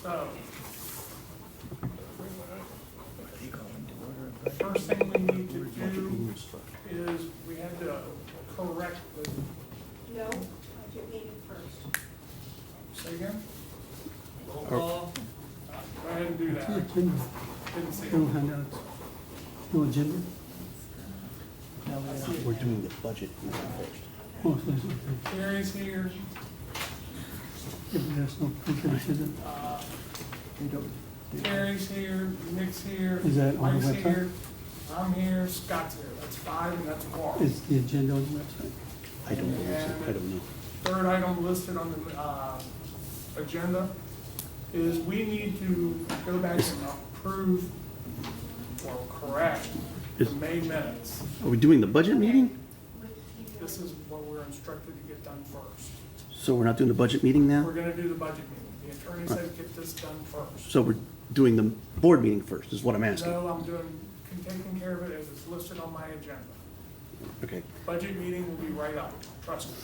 So, first thing we need to do is we had to correct the, No, budget meeting first. say again? Roll call. Go ahead and do that. Agenda. Didn't see No it. handouts. No agenda. We're doing the budget first. Oh, so there's no, Gary's here. if there's no printed agenda. Gary's here, Nick's here, Is that on the Mike's website? here, I'm here, Scott's here. That's five and that's one. Is the agenda on the website? I don't know. I don't know. Third item listed on the agenda is we need to go back and approve or correct the May minutes. Are we doing the budget meeting? This is what we're instructed to get done first. So we're not doing the budget meeting We're now? gonna do the budget meeting. The attorney said get this done first. So we're doing the board meeting first, is what I'm asking. No, I'm taking care of it as it's listed on my agenda. Okay, Budget meeting will be right up, trust me.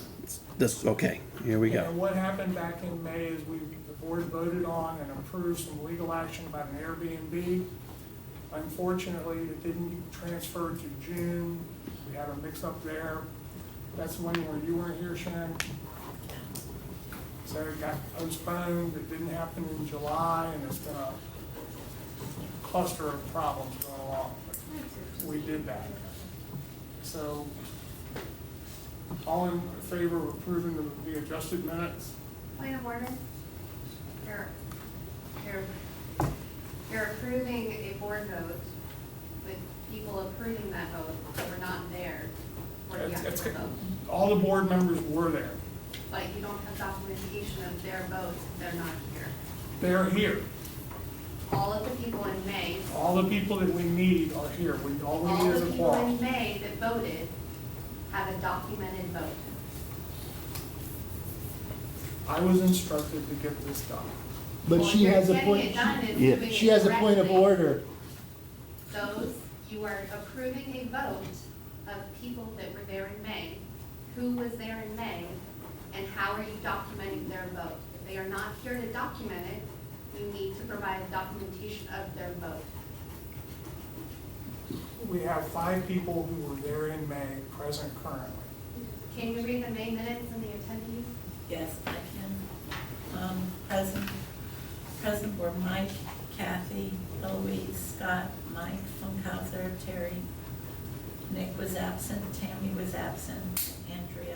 this, okay, here we go. And what happened back in May is the board voted on and approved some legal action about an Airbnb. Unfortunately, it didn't get transferred to June. We had a mix-up there. That's one where you weren't here, Shannon. So it got postponed. It didn't happen in July, and it's been a cluster of problems going along. But we did that. So, all in favor of approving the adjusted minutes? Point of order. You're approving a board vote with people approving that vote that were not there for the It's- actual vote. All the board members were there. But you don't have documentation of their votes, they're not here. They're here. All of the people in May, All the people that we need are here. All we all need is the a people in quorum. May that voted have a documented vote. I was instructed to get this done. But Well, she you're has a getting it point, done and Yeah. doing it she has a point of correctly. order. You are approving a vote of people that were there in May, who was there in May, and how are you documenting their vote? If they are not here to document it, you need to provide documentation of their vote. We have 5 people who were there in May, present currently. Can you read the May minutes and the attendees? Yes, I can. Present were Mike, Kathy, Eloise, Scott, Mike, Funkhauser, Terry. Nick was absent, Tammy was absent, Andrea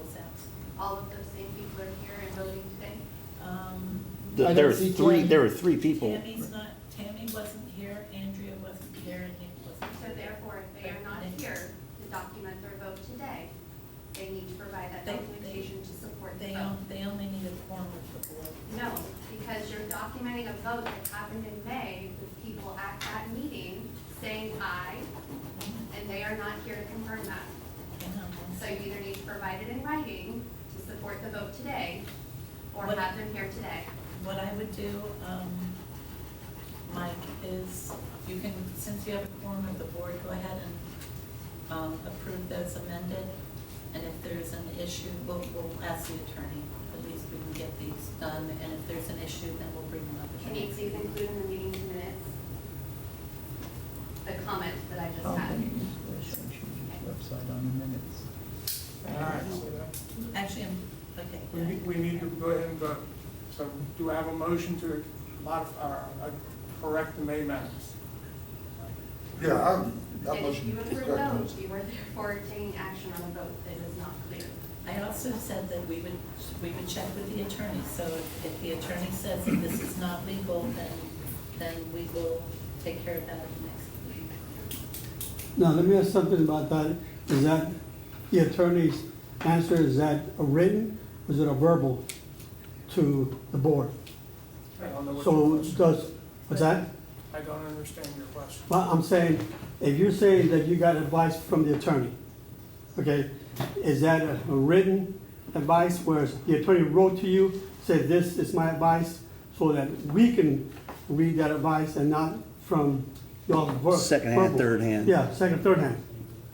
was absent. All of those same people are here and voting today? I There don't are see three, Tammy. there are 3 people. Tammy wasn't here, Andrea wasn't here, and Nick wasn't So here. therefore, if they are not here to document their vote today, they need to provide that They- documentation to support the They vote. they only need a quorum of the board. No, because you're documenting a vote that happened in May with people at that meeting saying aye, and they are not here to confirm that. So you either need to provide it in writing to support the vote today, or What- have them here today. What I would do, Mike, is you can, since you have a quorum of the board, go ahead and approve those amended. And if there's an issue, we'll ask the attorney, at least we can get these done. And if there's an issue, then we'll bring them up. at the Can you next please meeting. include in the meeting minutes the comment that I just Oh, had? Website on the minutes. All right, so that, Actually, okay. we need to go ahead and vote. So do I have a motion to modify, correct the May minutes? Yeah, that And if motion you is approve correct. those, you are therefore taking action on a vote that is not clear. I also said that we would check with the attorney. So if the attorney says that this is not legal, then we will take care of that at the next meeting. Now, let me ask something about that. Is that the attorney's answer, is that a written, or is it a verbal to the board? I don't know what your So question does, is. what's that? I don't understand your question. Well, I'm saying, if you're saying that you got advice from the attorney, okay, is that a written advice where the attorney wrote to you, said this is my advice, so that we can read that advice and not from y'all verbal? Second hand, third hand. Yeah, second, third hand.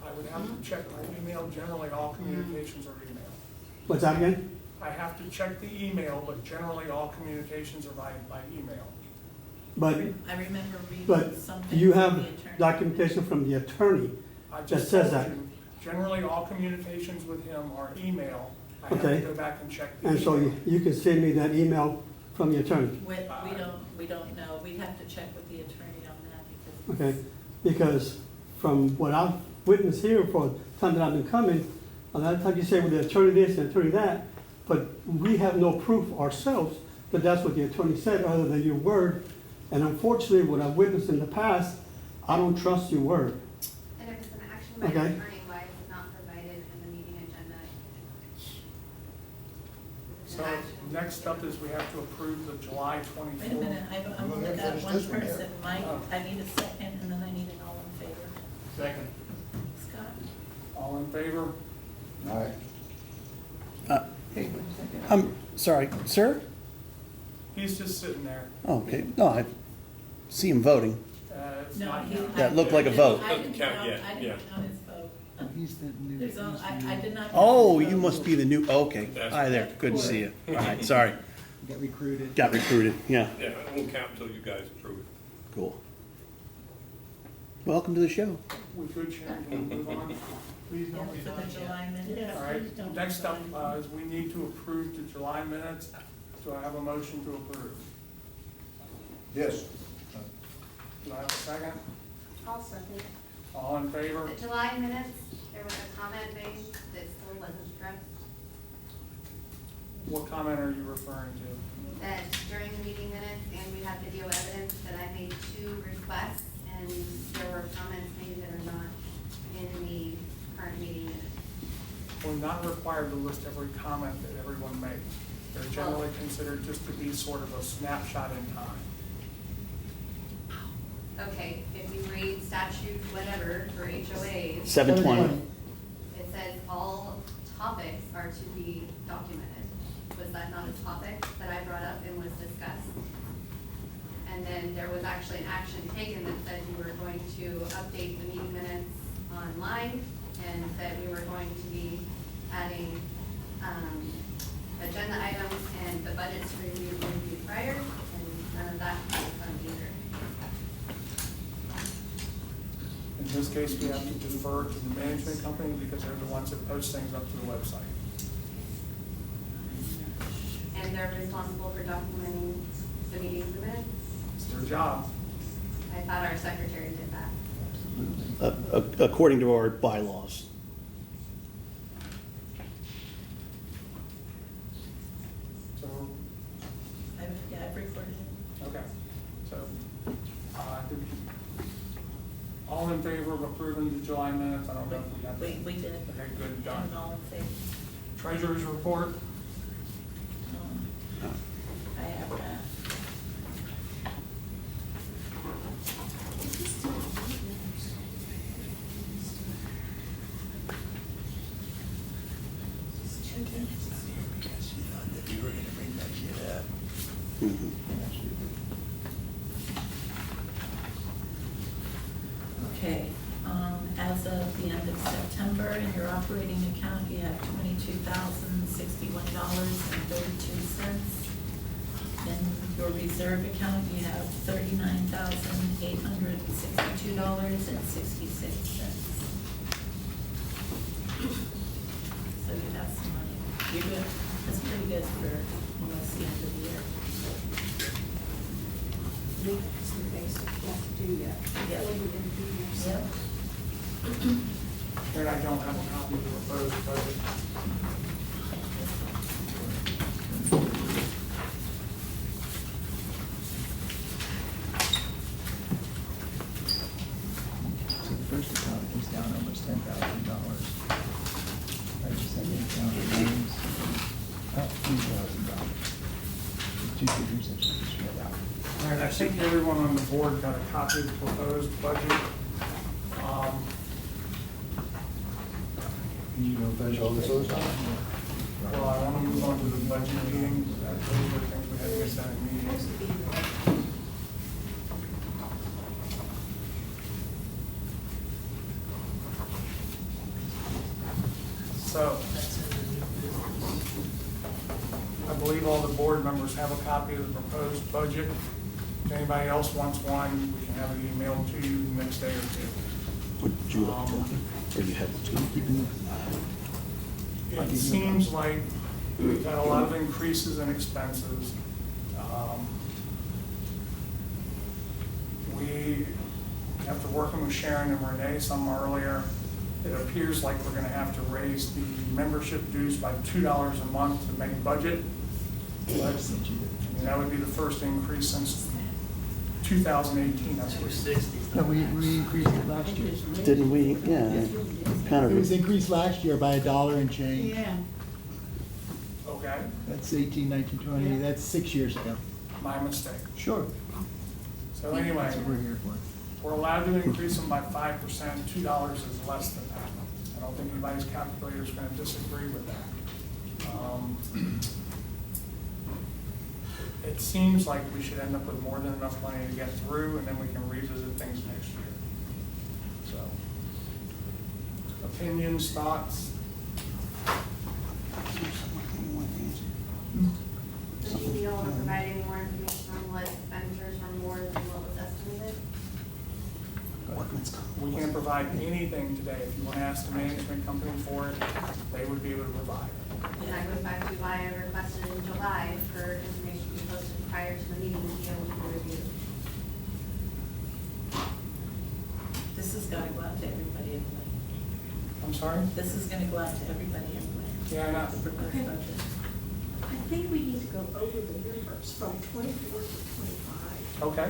I would have to check my email. Generally, all communications are email. What's that again? I have to check the email, but generally all communications are by email. But, I remember but reading something do you from have the attorney. documentation from the attorney? I That just says told that. you, generally all communications with him are email. I have Okay. to go back and check the And so email. you can send me that email from the attorney, We don't know, we have to check with the attorney on that because. okay? Because from what I've witnessed here for the time that I've been coming, a lot of times you say, well, the attorney this and attorney that, but we have no proof ourselves that that's what the attorney said, other than your word. And unfortunately, what I've witnessed in the past, I don't trust your word. And if it's an action by the Okay. attorney, why is it not provided in the meeting agenda? It's So an action. next up is we have to approve the July 24th. Wait a minute, I've Well, only then got finish one this one here. person, Mike, Oh. I need a second, and then I need an all in favor. Second. Scott? All in favor? All right. Hey, wait a second. I'm sorry, sir? He's just sitting there. Oh, okay, no, I see him voting. It's No, not he. counted. That looked like a vote. I didn't Doesn't count count, yet, I yeah. didn't count his vote. He's the new. There's all, I did not. count Oh, his you vote. must be the new, okay, hi there, good to see you. All right, sorry, Got recruited. got recruited, yeah, Yeah, it won't count until you guys approve it. cool. Welcome to the show. We could change, we'll move on. Please Yeah, don't be for done the yet. July minutes. All right, next up is we need to approve the July minutes. Do I have a motion to approve? Yes. Do I have a second? I'll second. All in favor? The July minutes, there was a comment made that still wasn't addressed, What comment are you referring to? that during the meeting minutes, and we have video evidence, that I made 2 requests, and there were comments made that are not in the current meeting minutes. We're not required to list every comment that everyone makes. They're generally considered just to be sort of a snapshot in time. Okay, if you read statute whatever for HOAs, 720. it says all topics are to be documented. Was that not a topic that I brought up and was discussed? And then there was actually an action taken that said you were going to update the meeting minutes online, and that we were going to be adding, agenda items and the budgets reviewed prior, and none of that was done either. In this case, we have to defer to the management company because they're the ones that post things up to the website. And they're responsible for documenting the meetings minutes. It's their job. I thought our secretary did that. According to our bylaws. So, I've recorded it. okay. So, did- all in favor of approving the July minutes? I don't know if we have. We did. Okay, good, And done. all in favor. Treasurer's report? I have that. Mhm. Okay, as of the end of September, in your operating account, you have $22,061.32. In your reserve account, you have $39,862.66. So you have some money. You're good, that's pretty good for almost the end of the year. Some basic, you have to do that. Yeah. Before you can do your Yep. And I don't have a copy of the proposed budget. So the first account is down almost $10,000. I just had the account names, $2,000. The 2 figures that you just read out. All right, I think everyone on the board got a copy of the proposed budget. You gonna finish all this other stuff? Well, I want to move on to the budget meeting. Those are the things we had to get done in meetings. So, board members have a copy of the proposed budget. If anybody else wants one, we can have it emailed to you the next day or two. Would you like to, or you have It seems like we've had a lot of increases in expenses. We, after working with Sharon and Renee some earlier, it appears like we're gonna have to raise the membership dues by $2 a month to make budget. But, I mean, that would be the first increase since 2018, that's what. No, we increased it last year. Didn't we, yeah, kind It was of, increased last year by $1 and change. Yeah. Okay, That's 18, 19, 20, that's 6 years ago. my mistake. Sure. So anyway, That's what we're here for. we're allowed to increase them by 5%, $2 is less than that. I don't think anybody's calculator is gonna disagree with that. It seems like we should end up with more than enough money to get through, and then we can revisit things next year. So, opinions, thoughts? Would you be able to provide any more information on what expenditures were more than what was estimated? We can't provide anything today. If you want to ask the management company for it, they would be able to provide it. And that goes back to why I requested in July for information to be posted prior to the meeting to be able to be reviewed. This has got to go out to everybody anyway. I'm sorry? This is going to go out to everybody anyway. Yeah, I know. The proposed Okay. budget. I think we need to go over the numbers from 24 to 25. Okay,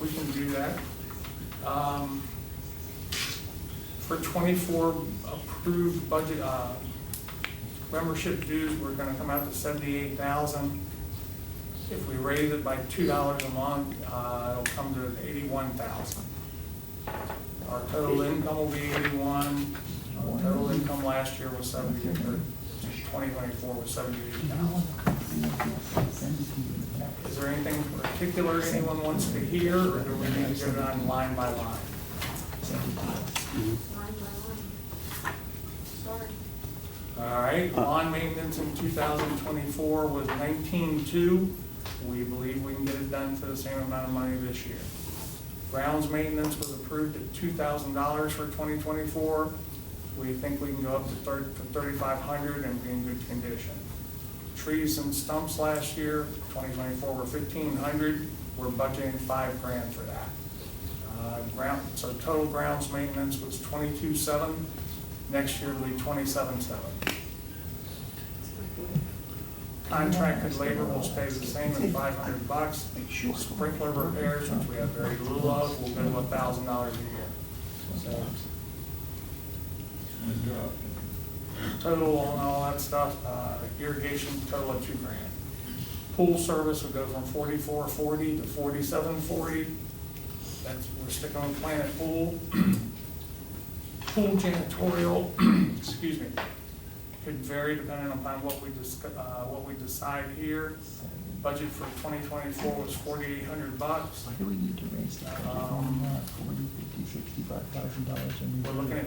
we can do that. For 24 approved budget, membership dues, we're gonna come out to 78,000. If we raise it by $2 a month, it'll come to 81,000. Our total income will be 81. Our total income last year was 70, or 2024 was 78,000. Is there anything particular anyone wants to hear, or do we need to go down line by line? Line by line. Sorry. All right, lawn maintenance in 2024 was 19.2. We believe we can get it done for the same amount of money this year. Grounds maintenance was approved at $2,000 for 2024. We think we can go up to $3,500 and be in good condition. Trees and stumps last year, 2024 were $1,500. We're budgeting $5,000 for that. So total grounds maintenance was 22.7. Next year it'll be 27.7. Contracted labor will stay the same at $500. Sprinkler repairs, which we have very little of, will go to $1,000 a year. So, total on all that stuff, irrigation total of $2,000. Pool service will go from $44.40 to $47.40. We're sticking on Planet Pool. Pool janitorial, excuse me, could vary depending upon what we decide here. Budget for 2024 was $4,800. Why do we need to raise that? $40, $50, $65,000. We're looking at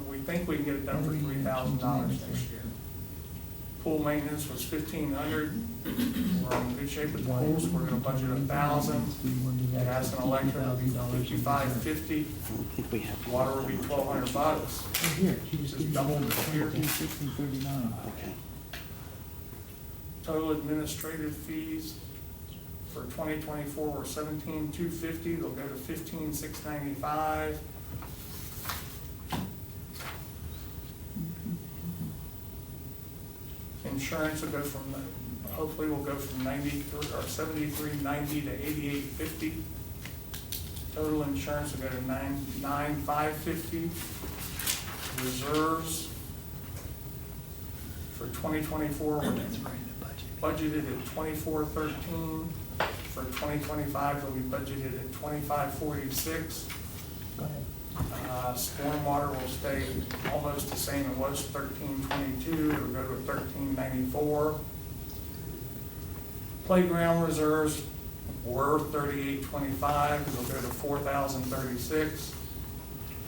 we think we can get it done for $3,000 next year. Pool maintenance was $1,500. We're in good shape with the pools. We're gonna budget $1,000. Gas and electric will be $55.50. I don't think we have. Water will be $1,200. Here, she just Just gave me double one, this year. 60, 39. Okay. Total administrative fees for 2024 were $17,250. They'll go to $15,695. Insurance will go from, hopefully will go from 73.90 to 88.50. Total insurance will go to 9,550. Reserves for 2024 were budgeted at 2413. For 2025, they'll be budgeted at 2546. Go ahead. Stormwater will stay almost the same it was, 1322, it'll go to 1394. Playground reserves were 3825, it'll go to 4036.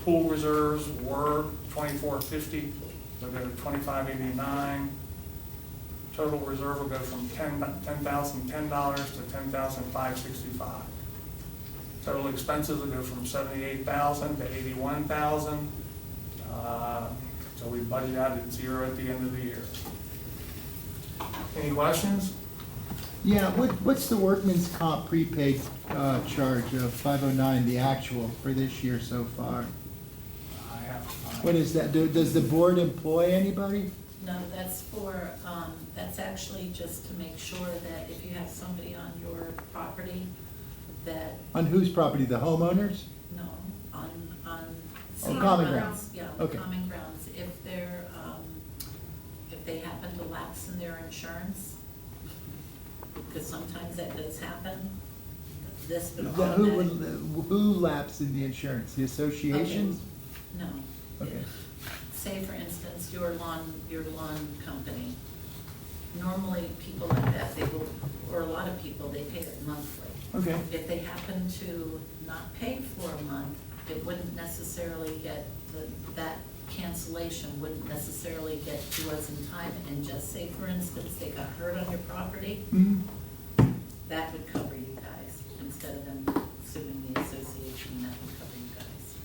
Pool reserves were 2450, they'll go to 2589. total reserve will go from $10,010 to $10,565. Total expenses will go from $78,000 to $81,000. So we budget out at zero at the end of the year. Any questions? Yeah, what's the workman's comp prepaid charge of 509, the actual for this year so far? I have to find. What is that? Does the board employ anybody? No, that's for, that's actually just to make sure that if you have somebody on your property that, On whose property, the homeowners? no, on Oh, city common grounds. grounds. Yeah, Okay. common grounds. If they're, if they happen to lapse in their insurance, because sometimes that does happen, this would automatic. Who lapsed in the insurance? The associations? No. Okay. Say, for instance, your lawn company. Normally, people like that, they will, or a lot of people, they pay it monthly. Okay. If they happen to not pay for a month, it wouldn't necessarily get, that cancellation wouldn't necessarily get to us in time. And just say, for instance, they got hurt on your property, Mhm. that would cover you guys, instead of them suing the association, that would cover you guys.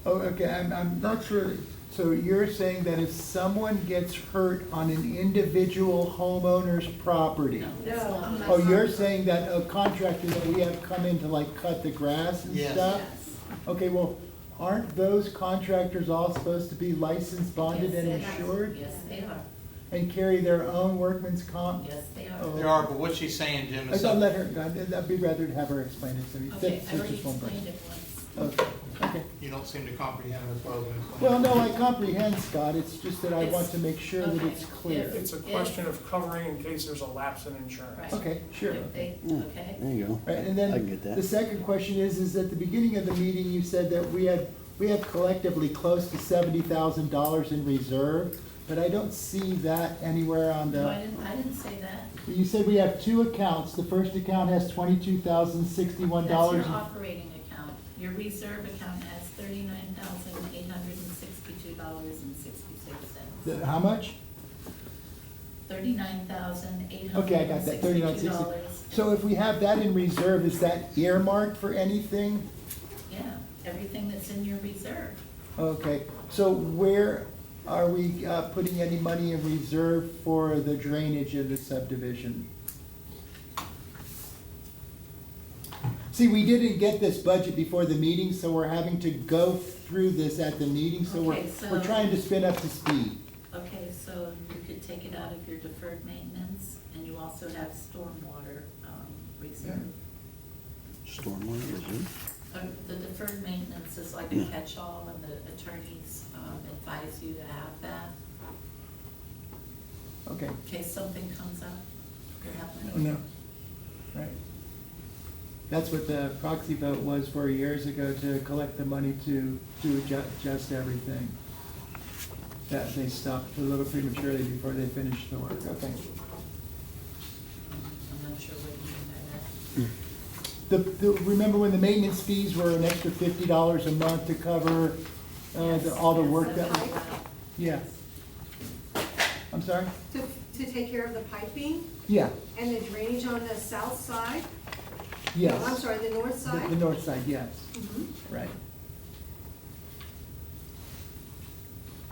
Oh, okay, I'm not sure. So you're saying that if someone gets hurt on an individual homeowner's property? No, that's No. not. Oh, you're saying that a contractor that we have come in to like cut the grass and stuff? Yes. Okay, well, aren't those contractors all supposed to be licensed, bonded, Yes, and they are. insured? Yes, they are. And carry their own workman's comp? Yes, they are. Oh. There are, but what she's saying, Jim, I is thought let something, her, I'd be rather to have her explain it to me. Okay, That's I already just one explained question. it once. Okay, okay. you don't seem to comprehend as well as I'm Well, no, I comprehend, Scott, it's just that I want It's- to make sure that okay. it's clear. It's a question of covering in case there's a lapse in insurance. Right. Okay, sure. If they, Hmm. okay? There you go. Right, and I can get then that. the second question is at the beginning of the meeting, you said that we have collectively close to $70,000 in reserve, but I don't see that anywhere on No, the, I didn't say that. you said we have two accounts. The first account has $22,061. That's your operating account. Your reserve account has $39,862.66. How much? $39,862. Okay, I got that, 3960. So if we have that in reserve, is that earmarked for anything? Yeah, everything that's in your reserve. Okay, so where are we putting any money in reserve for the drainage of the subdivision? See, we didn't get this budget before the meeting, so we're having to go through this at the meeting, so Okay, so- we're trying to spin up to speed. Okay, so you could take it out of your deferred maintenance, and you also have stormwater reserve. Stormwater reserve? The deferred maintenance is like a Yeah. catch-all, and the attorneys advise you to have that, Okay. in case something comes up. You have Oh, money. no, right. That's what the proxy vote was for years ago, to collect the money to adjust everything. That they stopped a little prematurely before they finished the work, okay. I'm not sure what you mean by that. Remember when the maintenance fees were an extra $50 a month to cover all the Yes, work that's that, all right. yeah, I'm sorry? To take care of the piping Yeah, and the drainage on the south side? yes. No, I'm sorry, the north The side? north side, yes, Mhm. right.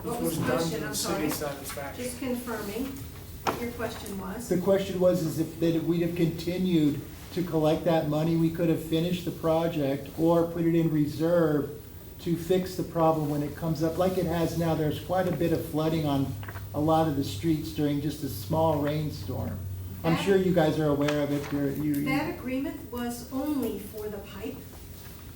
What This was was the done question? to I'm the sorry. city's satisfaction. Just confirming what your question was. The question was, is if that we'd have continued to collect that money, we could have finished the project or put it in reserve to fix the problem when it comes up, like it has now. There's quite a bit of flooding on a lot of the streets during just a small rainstorm. I'm sure you guys are aware of it. That agreement was only for the pipe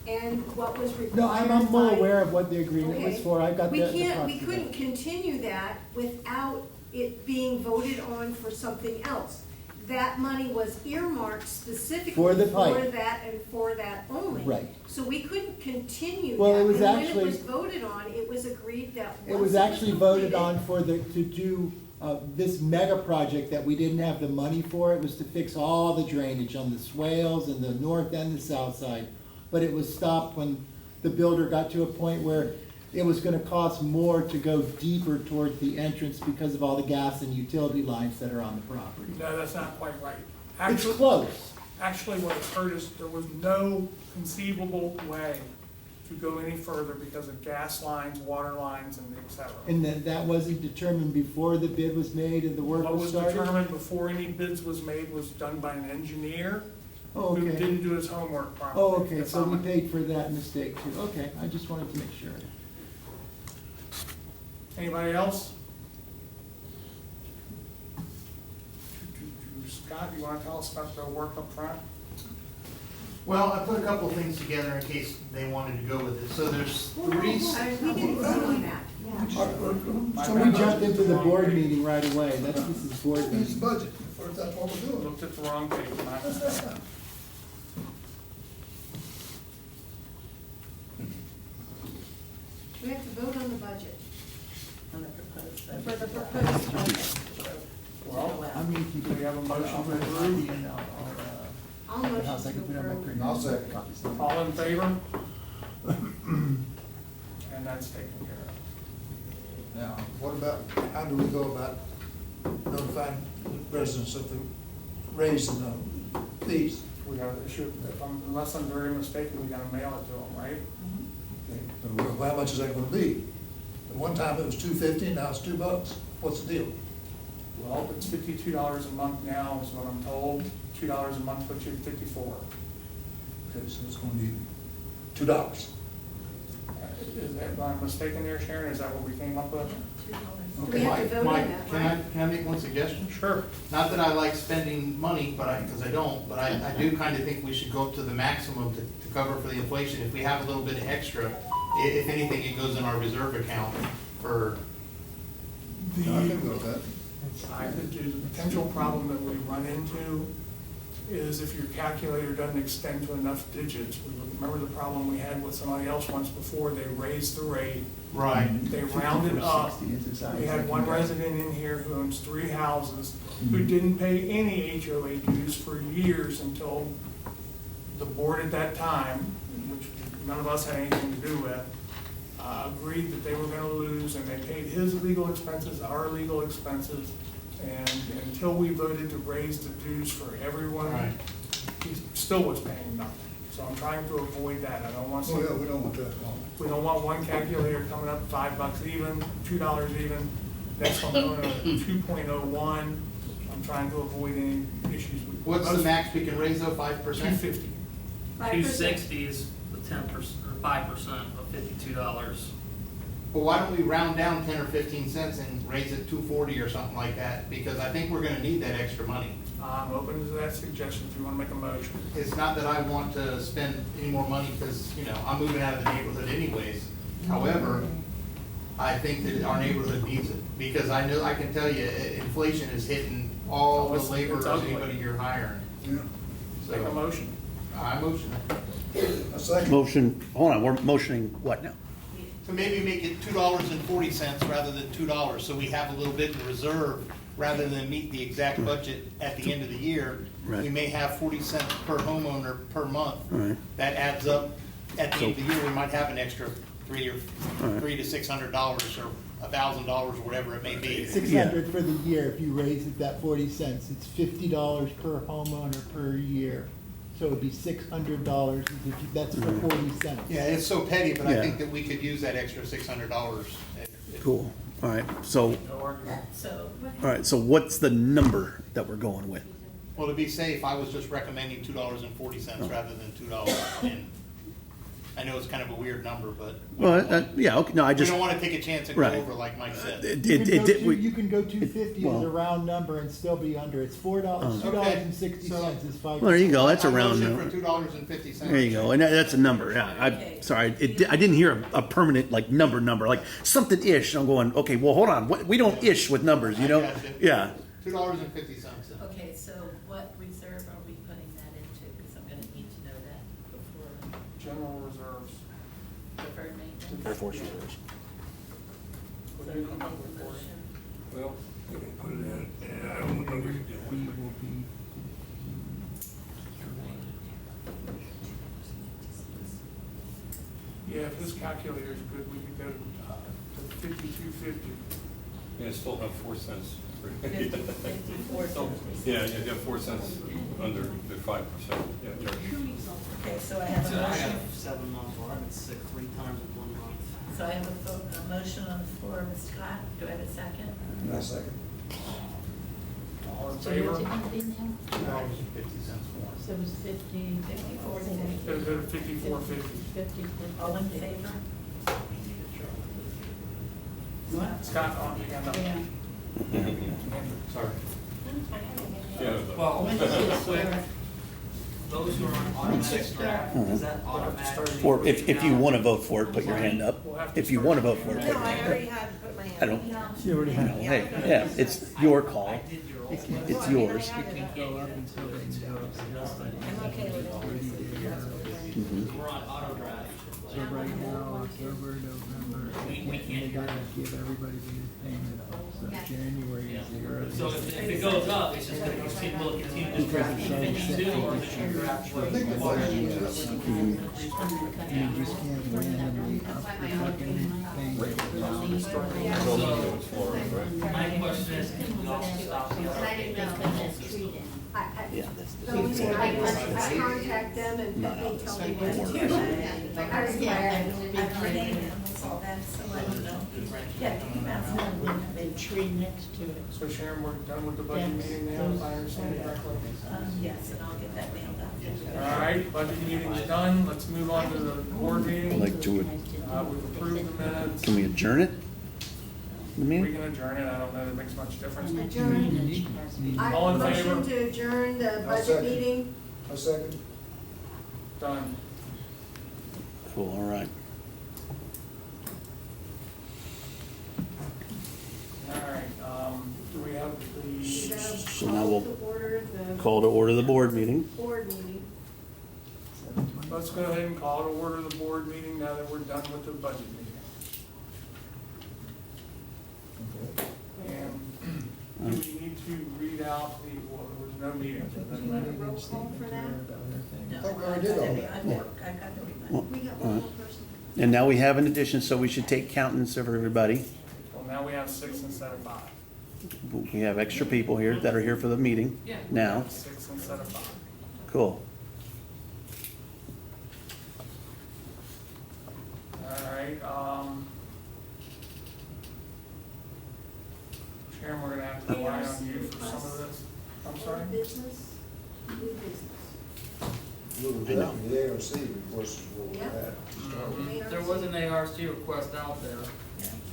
and what was required. No, I'm well by- aware of what the agreement was Okay. for. I've got We the can't, we proxy couldn't vote. continue that without it being voted on for something else. That money was earmarked specifically For the pipe. for that and for that only. Right. So we couldn't continue that. Well, it was And when actually- it was voted on, it was agreed that It once was actually voted completed- on for to do this mega project that we didn't have the money for. It was to fix all the drainage on the swales and the north and the south side. But it was stopped when the builder got to a point where it was gonna cost more to go deeper towards the entrance because of all the gas and utility lines that are on the property. No, that's not quite right. It's close. Actually, what occurred is there was no conceivable way to go any further because of gas lines, water lines, and et cetera. And that wasn't determined before the bid was made and the work What was was started? determined before any bids was made was done by an engineer Oh, who okay. didn't do his homework properly. Oh, okay, That's so all we I'm- paid for that mistake too. Okay, I just wanted to make sure. Anybody else? Scott, you wanna tell us about the work up front? Well, I put a couple things together in case they wanted to go with it. So there's three. We didn't vote on that. So we jumped into the board meeting right away. This is board It's meeting. budget, first, that's what we're doing. Looked at the wrong page, my mistake. We have to vote on the budget On the proposed for budget. the proposed budget. Well, I mean, if you do we have a motion to approve? I'll motion to approve. I'll second. All in favor? And that's taken care of. Now, what about, how do we go about notifying residents of the raise in the fees? We gotta issue, unless I'm very mistaken, we gotta mail it to them, right? Okay, well, how much is that gonna be? At one time it was $2.50, now it's $2. What's the deal? Well, it's $52 a month now, is what I'm told. $2 a month puts you at 54. Okay, so it's gonna be $2. Is that, am I mistaken there, Sharon? Is that what we came up with? We have to vote on Mike, that, can right? I make one suggestion? Sure. Not that I like spending money, but because I don't, but I do kind of think we should go up to the maximum to cover for the inflation. If we have a little bit of extra, if anything, it goes in our reserve account for, I can go with that. The potential problem that we run into is if your calculator doesn't extend to enough digits. Remember the problem we had with somebody else once before, they raised the rate, right. they rounded up. We had one resident in here who owns 3 houses, who didn't pay any HOA dues for years until the board at that time, which none of us had anything to do with, agreed that they were gonna lose, and they paid his legal expenses, our legal expenses, and until we voted to raise the dues for everyone, Right. he still was paying nothing. So I'm trying to avoid that. I don't want to. Oh, yeah, we don't want that. We don't want one calculator coming up $5 even, $2 even, next one going to 2.01. I'm trying to avoid any issues. What's the max we can raise though, 5%? 250. 260 is the 10% or 5% of $52. Well, why don't we round down 10 or 15 cents and raise it 240 or something like that? Because I think we're gonna need that extra money. I'm open to that suggestion if you want to make a motion. It's not that I want to spend any more money because, I'm moving out of the neighborhood anyways. However, I think that our neighborhood needs it because I can tell you, inflation is hitting all Oh, it's the laborers, ugly. anybody you're hiring. Yeah. Make a So, motion. I motion A second. Motion, hold on, we're motioning what now? to maybe make it $2.40 rather than $2, so we have a little bit in reserve rather than meet the exact budget at the end of the year. Right. We may have 40 cents per homeowner per month. Right. That adds up, at the end of the year, we might have an extra $300 to $600 or $1,000 or whatever it may be. 600 for the year if you raise it that 40 cents. It's $50 per homeowner per year. So it'd be $600, that's for 40 cents. Yeah, it's so petty, but I Yeah. think that we could use that extra $600. Cool, all right, so, No argument. So, all right, so what's the number that we're going with? Well, to be safe, I was just recommending $2.40 rather than $2. And I know it's kind of a weird number, but Well, yeah, okay, no, I we just, don't want to take a chance and go Right. over like Mike said. You can go 250 as well- a round number and still be under. It's $4, $2.60 is 5. well, there you go, that's a I round motion number. for $2.50. There you go, and that's a number, yeah, Okay. sorry, I didn't hear a permanent, like, number, like, something-ish, I'm going, okay, well, hold on, we don't ish with numbers, you know? I got you. Yeah, $2.50. okay, so what reserve are we putting that into? Because I'm gonna need to know that before General reserves. deferred maintenance. Air Force Reserves. What So do you you come make up with the for us? motion. Well, we can put it in, and I don't know what we can do. We will be. Yeah, if this calculator is good, we could go to 5250. Yeah, still have 4 cents. 54 cents. Yeah, you have 4 cents under the 5%. Yeah, you're- Okay, so I have a So I motion, have 7 months, or I've been sick 3 times in 1 month. so I have a motion on the floor, Ms. Scott, do I have a second? I second. All in So favor? what's it gonna be now? $0.50 more. So it was 54 cents. Go to 5450. 50, all in favor? Scott, on hand up. Sorry. Yeah, Well, When does it quick, start? those who are on automatic draft, does that automatically? Or if you want to vote for it, put your hand up. If you want to vote for it, put your No, I hand already up. had put my hand I up. don't, You already have. hey, yeah, it's your call. I did your old It's one. yours. I have it. Go up until they go. I'm okay with it. We're on auto draft. So right now, October, November, We and they can't. gotta give everybody the payment, so Yeah. January is the earliest. So if it goes up, it's just gonna continue, will continue to draft E52, or is it gonna draft what? You just can't randomly up the fucking thing. So, my question is, can we also stop the And I didn't know. system? Yeah, I contact them and they tell me what to do. I was glad. I've read all that, so I don't know. Yeah, that's not a tree next to it. So Sharon, we're done with the budget meeting now, if I understand it correctly? Yes, and I'll get that mailed out. All right, budget meeting's done. Let's move on to the board meeting. like to, We've approved the minutes. can we adjourn it? The We meeting? can adjourn it. I don't know that it makes much difference. Adjourn. I All in favor? motion to adjourn the I'll budget second. meeting. I second. Done. Cool, all right. All right, do we have We the, gotta So now call we'll to order the Call to order the board meeting. board meeting. let's go ahead and call to order the board meeting now that we're done with the budget meeting. And do we need to read out the, well, there was no meeting, so it doesn't matter. Roll call for that. No, thought we already did all that. I got everybody. Well, We got all one right. more person. And now we have an addition, so we should take countenance of everybody. Well, now we have 6 instead of 5. We have extra people here that are here for the meeting now. 6 instead of 5. Cool. All right, Sharon, we're gonna have to rely on you for some of this. I'm sorry? Business, new business. We were down the ARC request is where we're at. There was an ARC request out there.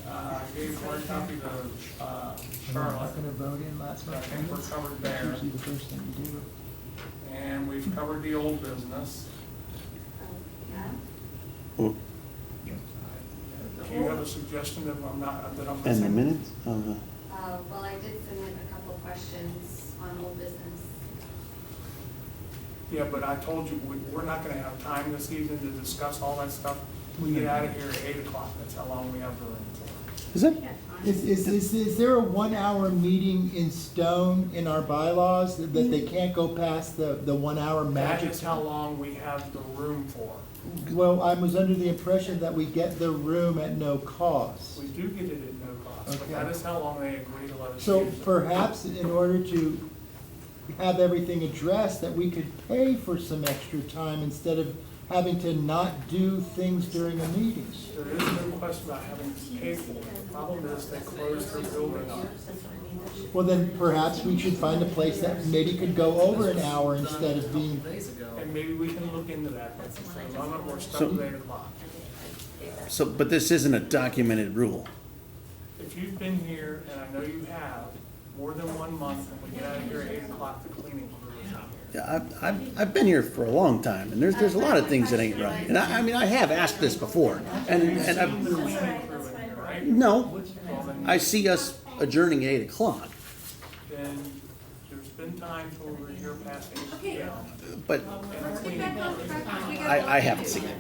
I gave one copy to I'm Charlotte. not gonna vote in last I month. think we're covered there. Usually the first thing you do. And we've covered the old business. Oh, Do you have a suggestion that I'm not, that I'm and the missing? minutes? Well, I did submit a couple of questions on old business. Yeah, but I told you, we're not gonna have time this evening to discuss all that stuff. We get out of here at 8 o'clock. That's how long we have the room for. Is it? Is there a 1 hour meeting in stone in our bylaws that they can't go past the 1 hour That magic? is how long we have the room for. Well, I was under the impression that we get the room at no cost. We do get it at no cost, but Okay. that is how long they agree to let us So use it. perhaps in order to have everything addressed, that we could pay for some extra time instead of having to not do things during a meeting. There is no question about having to pay for it. The problem is they closed their building up. Well, then perhaps we should find a place that maybe could go over an hour instead of being, Days ago. And maybe we can look into that, but for the moment, we're stuck So- with 8 o'clock. So, but this isn't a documented rule. If you've been here, and I know you have, more than 1 month, and we get out of here at 8 o'clock, the cleaning crew is not here. Yeah, I've been here for a long time, and there's a lot of things that ain't right. And I mean, I have asked this before, and I've, The cleaning crew in here, right? no, Well, then- I see us adjourning at 8 o'clock, Then there's been times when we're here past 8 p.m. but Let's get back on track, 'cause we got I haven't seen it.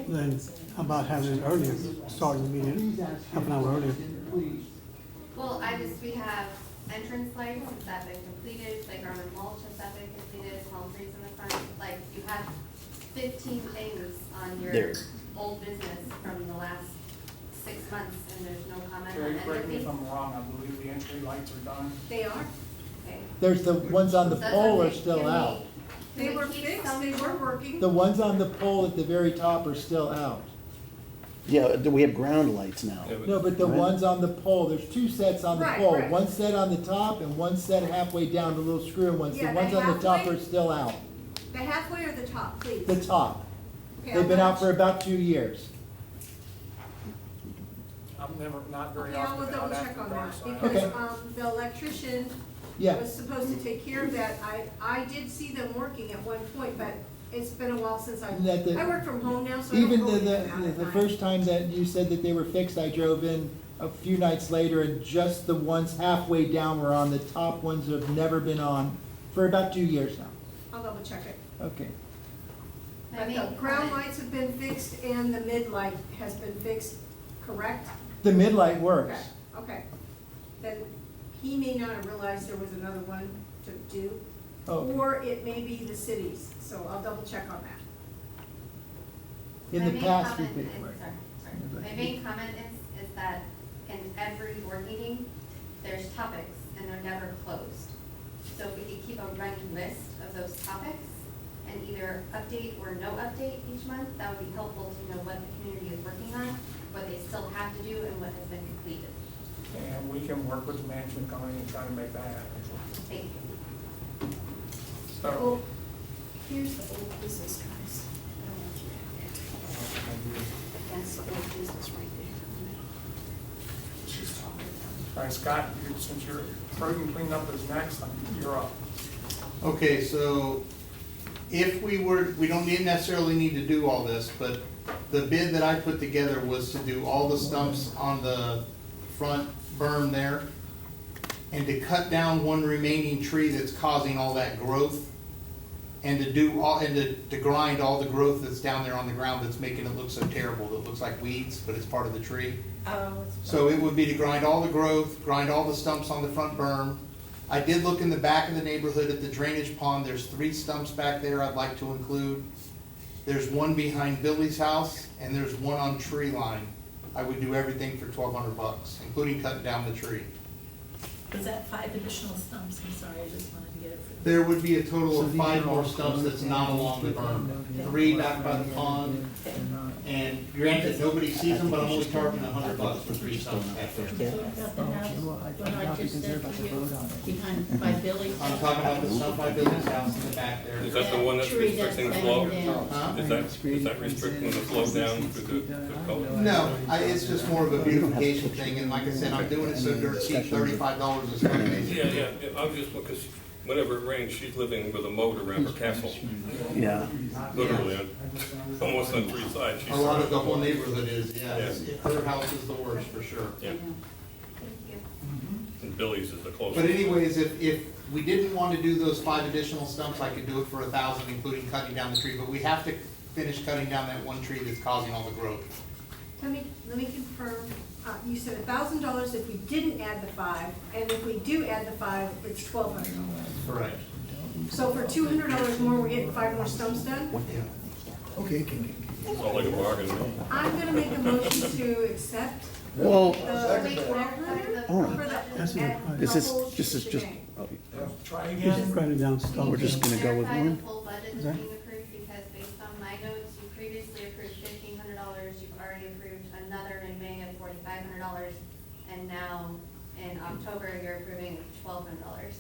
Then how about having it earlier, starting the meeting half an hour earlier? Well, we have entrance lights, has that been completed? Playground and mulch, has that been completed? Palm trees in the front, like, you have 15 things on your There. old business from the last 6 months, and there's no comment on Jerry, any of correct me these? if I'm wrong, I believe the entry lights are done. They are. Okay. There's the ones on the That's pole are okay. still Can we- out. can They we were keep fixed, some- they were working. The ones on the pole at the very top are still out. Yeah, we have ground lights now. Yeah, but- No, but the Right. ones on the pole, there's two sets on the Right, pole. right. One set on the top and one set halfway down, the little screw ones. The Yeah, the ones on the top halfway- are still out. The halfway or the top, please? The top. Okay, They've been I'll out for about 2 years. I'm never, not very Okay, I often will double out check after on dark, that, so I don't because, know. the electrician Yeah. was supposed to take care of that. I did see them working at one point, but it's been a while since And that the- I work from home now, so I don't Even go the, in and out the, at the night. first time that you said that they were fixed, I drove in a few nights later and just the ones halfway down were on. The top ones have never been on for about 2 years now. I'll double check it. Okay. My But main the ground comment- lights have been fixed and the mid-light has been fixed, correct? The midlight works. Okay, okay. Then he may not have realized there was another one to do. Okay. Or it may be the cities, so I'll double check on that. In My the main past, we comment paid is- for it. sorry. My main comment is that in every board meeting, there's topics and they're never closed. So if we could keep a running list of those topics and either update or no update each month, that would be helpful to know what the community is working on, what they still have to do, and what has been completed. And we can work with the management company and try to make that happen. Thank you. So, Well, here's the old business, guys. I don't know if you have that. That's the old business right there. She's talking about. all right, Scott, since your road cleanup is next, you're up. Okay, so if we don't necessarily need to do all this, but the bid that I put together was to do all the stumps on the front berm there and to cut down one remaining tree that's causing all that growth and to grind all the growth that's down there on the ground that's making it look so terrible, that looks like weeds, but it's part of the tree. Oh, So it would be to grind all the growth, grind all the stumps on the front berm. I did look in the back of the neighborhood at the drainage pond. There's 3 stumps back there I'd like to include. There's one behind Billy's house, and there's one on tree line. I would do everything for $1,200, including cutting down the tree. was that 5 additional stumps? I'm sorry, I just wanted to get it for the. There would be a total of 5 more stumps that's not along the berm. 3 back by the pond, Okay. and granted, nobody sees them, but I'm only charging $100 for 3 stumps back there. So about the house, what I just said to you, behind, by Billy's. I'm talking about the stump by Billy's house in the back there. Is that the one that's Tree that's restricting the hanging flow? down. Huh? Is that restricting the flow down through the color? No, it's just more of a beautification thing, and like I said, I'm doing it so dirt cheap, $35 a square meter. Yeah, I was just, because whenever it rains, she's living with a moat around her castle, Yeah. literally, almost on 3 sides. She's A lot of the whole neighborhood is, yeah, Yeah. her house is the worst, for sure. Yeah, Thank you. and Billy's is the closest. But anyways, if we didn't want to do those 5 additional stumps, I could do it for $1,000, including cutting down the tree, but we have to finish cutting down that one tree that's causing all the growth. Let me confirm, you said $1,000 if we didn't add the 5, and if we do add the 5, it's $1,200. Correct. So for $200 more, we're getting 5 more stumps done? Okay, It's all like a bargain. I'm gonna make a motion to accept Well, the Wait, $1,200 hold on. for the, at This the is, whole this is just, shebang. Try Just again. write it down, stop. We're just gonna go with Clarify one? the full budget is Okay. being approved, because based on my notes, you previously approved $1,500, you've already approved another in May of $4,500, and now in October, you're approving $1,200.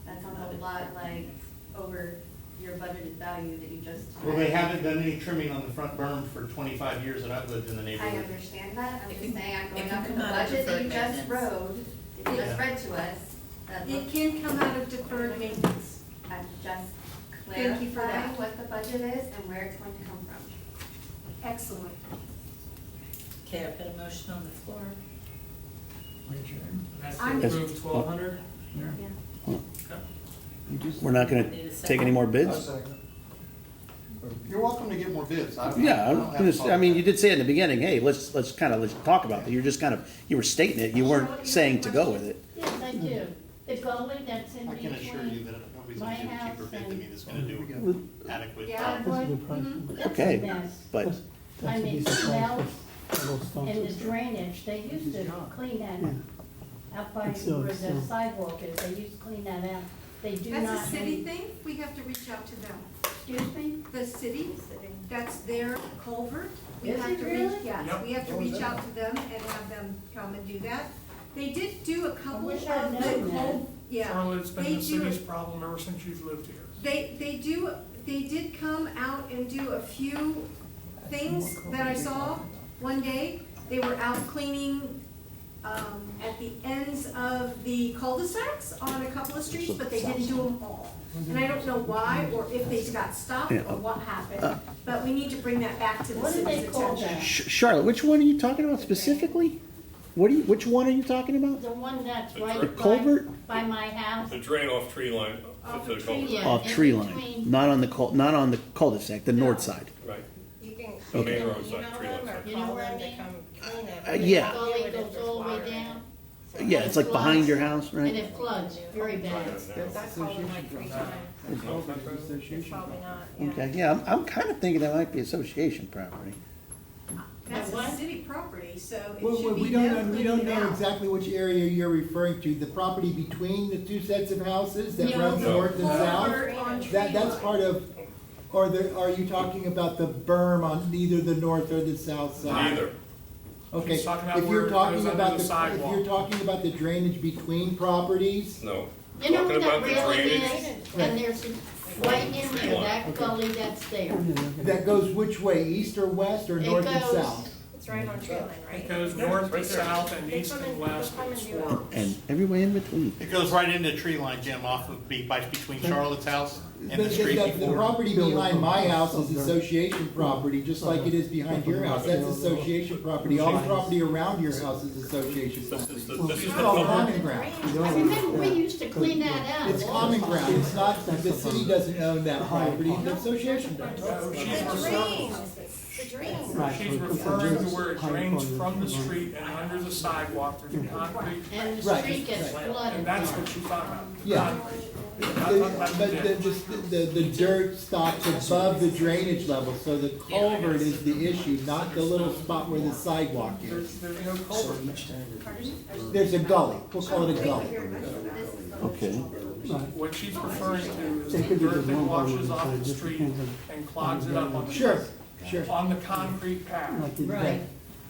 That sounds a lot like over your budgeted value that you just. Well, they haven't done any trimming on the front berm for 25 years that I've lived in the I neighborhood. understand that, I'm It just can- saying, I'm it going can up in come the out of budget that you deferred just maintenance. wrote, that you just read to us, that It looks, can come out of deferred maintenance. just Thank you for clarify that. what the budget is and where it's going to come from. Excellent. Okay, I've got a motion on the floor. That's I'm- to approve 1,200? we're not gonna take any more bids? You're welcome to get more bids. I don't Yeah, have a I problem mean, with you did say in the beginning, hey, let's talk about it. You're just you were stating it, you weren't saying to go with it. Yes, I do. The gully that's in that. I can assure you between. that nobody's my gonna give a cheaper house bid to me and- that's gonna do adequate. Yeah. That's Okay, a mess. but I That's a mean, decent price smells for those stones and and the stuff. drainage, they used to clean that Yeah. out by It's still- where still- the sidewalk is, they used to clean that out. They do not. That's a city need- thing, we have to reach out to them. Excuse me? The city, that's their culvert. We Is have it to really? reach, yes, Yep. we have to reach out to them and have them come and do that. They did do a couple wish of I'd the known that. cul, yeah. Charlotte, it's been They the do- city's problem ever since you've lived here. They did come out and do a few things that I saw one day. They were out cleaning, at the ends of the cul-de-sacs on a couple of streets, but they didn't do them all. And I don't know why, or if they got stopped, or what happened, but we need to bring that back to the What do they city's call attention. that? Charlotte, which one are you talking about specifically? Which one are you talking about? The one that's The right culvert? by my house. The drain off tree line, Off to the the tree culvert. Yeah, Off in tree line, between. not on the cul-de-sac, the north side. Right. You can, The main Okay. road side, tree line side. You know call what I them to mean? come clean it. Yeah. The gully goes all the way down. Yeah, it's like behind your house, And right? it floods very bad. I call them like 3 times. It's probably not, yeah. Okay, yeah, I'm kind of thinking that might be association property. That's What? a city property, so it Well, should we be don't them know, we cleaning don't it know out. exactly which area you're referring to, the property between the two sets of houses that No, runs the north and south? Culvert on tree That's line. part of, are you talking about the berm on either the north or the south side? Neither. Okay, He's talking about if where you're it talking goes under about the the, if sidewalk. you're talking about the drainage between properties, No. You know Talking where that about the railing drainage. is? And there's, right in there, that gully that's there. that goes which way, east or west or It north and goes- south? It's right on tree line, right? It goes north right to there. south and They east come and and- west they come and and do it. swerve. And everywhere in between. It goes right into the tree line, Jim, off of, between Charlotte's house and the street The before. property behind my house is association property, just like it is behind your house, that's association property, all the property around your house is association This property. is this is It's the all culvert. common ground. I remember we used to clean that out. It's common ground, it's not, the city doesn't own that property, the association does. She's The referring, drains, the drains. she's referring to where it drains from the street and under the sidewalk, there's a concrete, And the Right, street gets right. flooded. and that's what she's talking about. Yeah. Concrete. Not talking about the But ditch. the dirt stops above the drainage level, so the culvert is the issue, not the little spot where the sidewalk is. There's no culvert. There's a gully, we'll call it a gully. Okay. What she's referring to is It the could be dirt just that one washes problem off inside, the just street depends and clogs it up on the. Sure, sure, On the concrete path. Right.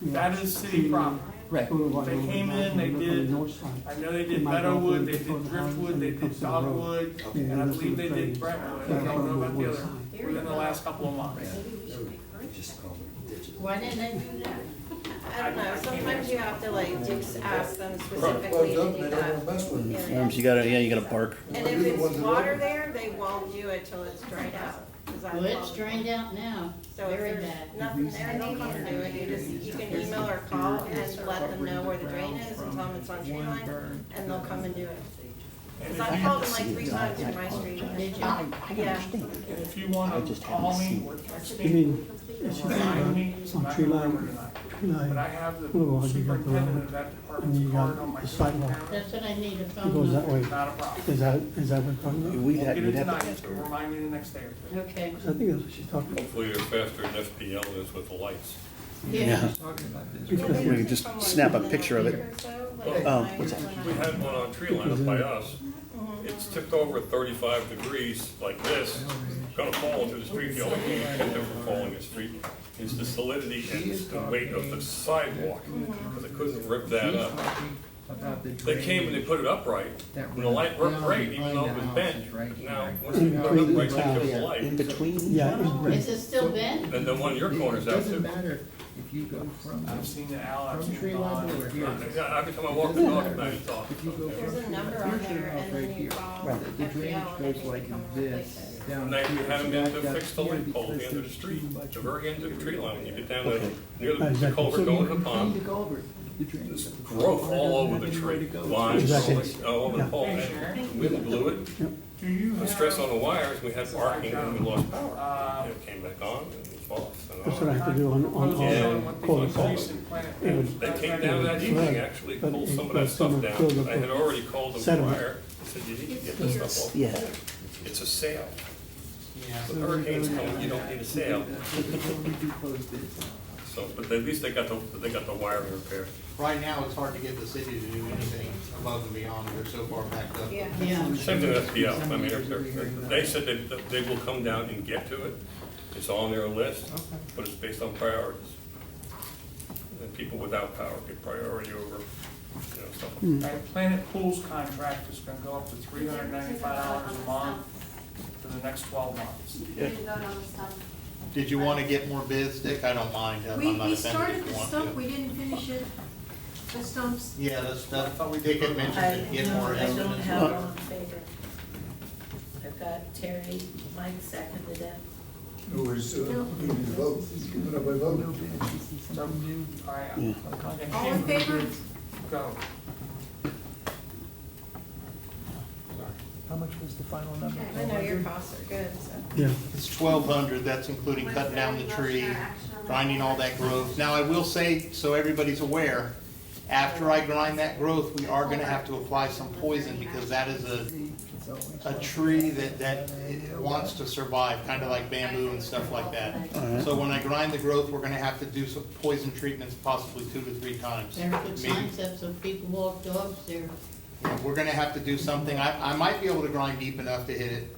That is city property. right. They came in, they did, I know they did Meadowwood, they did Driftwood, they did Dogwood, and I believe they did Brentwood. I don't know about the other, within the last couple of months. Why didn't they do that? I don't know, sometimes you have to like ask them specifically Plugged to up, do they don't wanna that. mess with it. Yeah. You gotta bark. And if it's water there, they won't do it till it's dried out. 'cause I Well, it's called them. drained out now, So if very there's bad. nothing there, they'll come and do it. You can email or call and let them know where the drain is and tell them it's on tree line, and they'll come and do it. And Cause I've called them like 3 times for my street. Did you? Yeah. And if you wanna call me or text I me, mean, remind me, I'm on not tree gonna line, remember tonight. tree line, But I have the well, you got the superintendent road, of that and department's you card got on my the phone sidewalk. camera. That's what I need, a it phone goes that number. way. Not a problem. Is that what you're talking about? We'd Won't have, get we'd it have tonight, to ask but her. remind me the next day or two. Okay, I think that's what she's talking about. Hopefully you're faster than FPL is with the lights. yeah. Because We could just snap a picture of it. What's that? We had one on tree line up by us. It's tipped over 35 degrees like this, gonna fall into the street. The only thing that kept it from falling in the street is the solidity and the weight of the sidewalk, because they couldn't rip that up. They came and they put it upright, and the light worked great, even though it was bent. Now, once they put it upright, they killed the In light. between? Yeah, Is it still bent? And then one of your corners out Doesn't too. matter if you go from, I've seen the owl, I've from seen tree the line dawn. over here. Every time I walk the dog at night, it's off. If you go There's from, a number on there and then you call the drainage FPL and they goes can like come and replace this, it. down And they here. had So them in that to got fix the here light pole at the because end of the there's street, too much the very end of the tree line, when you get down to, Okay. near the Exactly. culvert So going to the Clean pond. the culvert, the drainage. There's growth all over the tree, lines Exactly. all over the pole, and we blew it. Do you The have? stress on the wires, we had arcing and we lost power. Uh, And it came back on and it was off. and that's what I on. have to do on all Yeah. the cul-de-sacs. And they came down that evening, actually But pulled it some of that goes stuff some down. filled up I had with already called them sediment. prior, I said, you need to get this stuff off. Yeah. It's a sale. Yeah. But hurricanes come, you don't need a sail. So, but at least they got the wiring repaired. Right now, it's hard to get the city to do anything above and beyond. They're so far backed up. Yeah. Same thing with FPL. I mean, they said they will come down and get to it. It's on their list, but it's based on priorities. And people without power get priority over, stuff like that. Right, Planet Pools contract is gonna go up to $395 a month for the next 12 months. You didn't vote on the stump. Did you want to get more bids, Dick? I don't mind. I'm We, not we offended started if the you want stump, to. we didn't finish it, the stumps. Yeah, Dick had mentioned I, to get no, more I don't estimates. have all in favor. I've got Terry, Mike seconded it. Who is, who did you vote? Who did we vote? All right. All in favor? Go. How much was the final number? I know your costs are good, so. Yeah. It's 1,200, that's including cutting down the tree, grinding all that growth. Now, I will say, so everybody's aware, after I grind that growth, we are gonna have to apply some poison because that is a tree that it wants to survive, kind of like bamboo and stuff like that. So when I grind the growth, we're gonna have to do some poison treatments possibly 2 to 3 times. There are good Maybe. signs up so people walk dogs there. Yeah, we're gonna have to do something, I might be able to grind deep enough to hit it.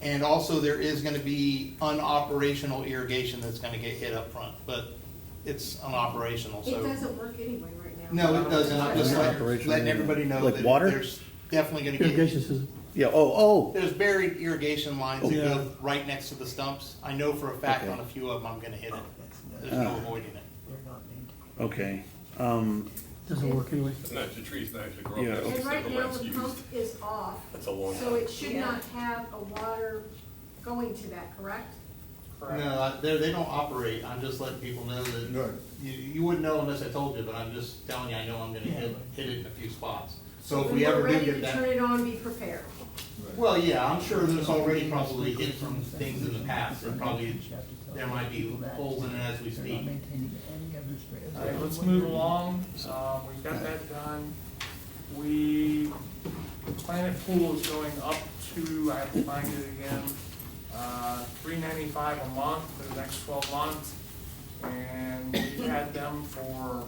And also, there is gonna be unoperational irrigation that's gonna get hit up front, but it's unoperational, It so. doesn't work anyway right now. No, it doesn't, I'm just Unoperational. letting everybody know Like that water? there's definitely gonna Irrigation get, system. Yeah, oh, there's buried irrigation lines that Yeah. go right next to the stumps. I know for a fact Okay. on a few of them, I'm gonna hit it, there's no avoiding it. okay. Doesn't work anyway. No, the trees not actually grow. Yeah, That's And just right the now, last the used. pump is off, That's a long so time. it should not have a water going to that, correct? Correct. No, they don't operate, I'm just letting people know that, Right. you wouldn't know unless I told you, but I'm just telling you, I know I'm gonna hit it in a few spots. So if When we we're ever do ready get to that. turn it on, be prepared. Well, yeah, I'm sure there's already probably hit from things in the past, and probably there might be holes in it as we speak. All right, let's move along. We've got that done. Planet Pool is going up to, I have to find it again, $395 a month for the next 12 months. And we've had them for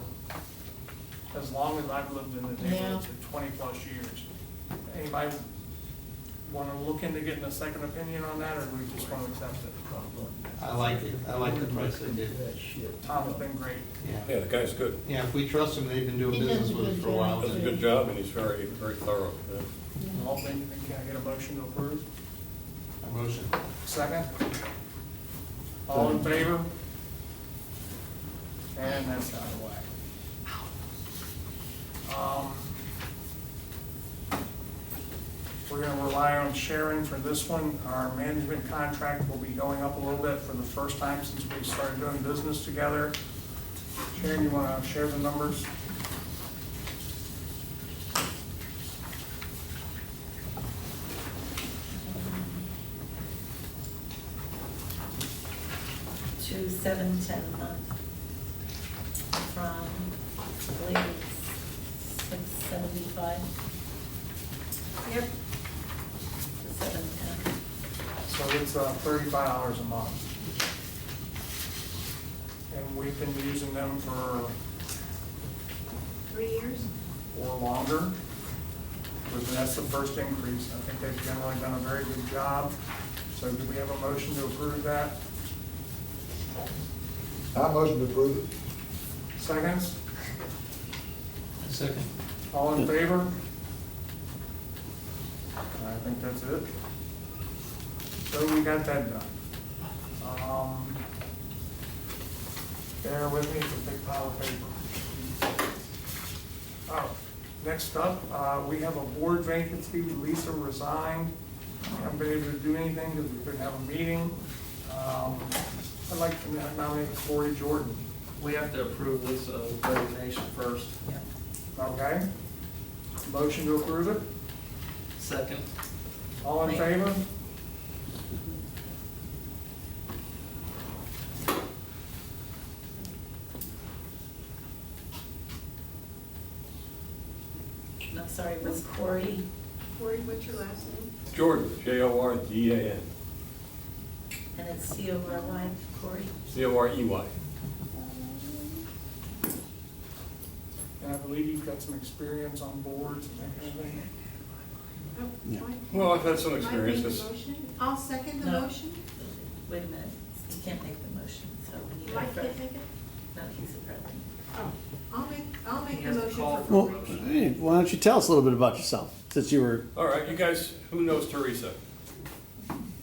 as long as I've lived in the neighborhood, for 20+ years. Anybody want to look into getting a second opinion on that, or do we just want to accept it? I like it, I like the price they did. Tom's been great. Yeah, Yeah, the guy's good. yeah, if we trust them, they've been doing He does business a with us good for a while. Does a good job, and he's very, very thorough. Yeah. All things, can I get a motion to approve? A motion. Second? All in favor? And that's out of the way. We're gonna rely on Sharon for this one. Our management contract will be going up a little bit for the first time since we started doing business together. Sharon, you wanna share the numbers? $2,710 a month from, I believe it's $675 Yep. to $710. So it's $35 a month. And we've been using them for 3 years? or longer. But that's the first increase. I think they've generally done a very good job. So do we have a motion to approve that? I motion to approve it. Seconds? Second. All in favor? I think that's it. So we got that done. Bear with me, it's a big pile of paper. Oh, next up, we have a board vacancy. Lisa resigned. We haven't been able to do anything because we couldn't have a meeting. I'd like to nominate Cory Jordan. We have to approve this resignation first. Okay? Motion to approve it? Second. All in favor? I'm sorry, it was Corey. Cory, what's your last name? Jordan, Jordan. And it's CORY, Corey? COREY. And I believe you've got some experience on boards and that kind of thing. Yeah. Well, I've had some Am I experience. making the motion? I'll second the No. motion. Wait a minute, you can't make the motion, so we need Mike a, can't make it? no, he's the president. Oh, I'll make He the has to motion call for. for Well, motion. hey, why don't you tell us a little bit about yourself, since you were All right, you guys, who knows Teresa?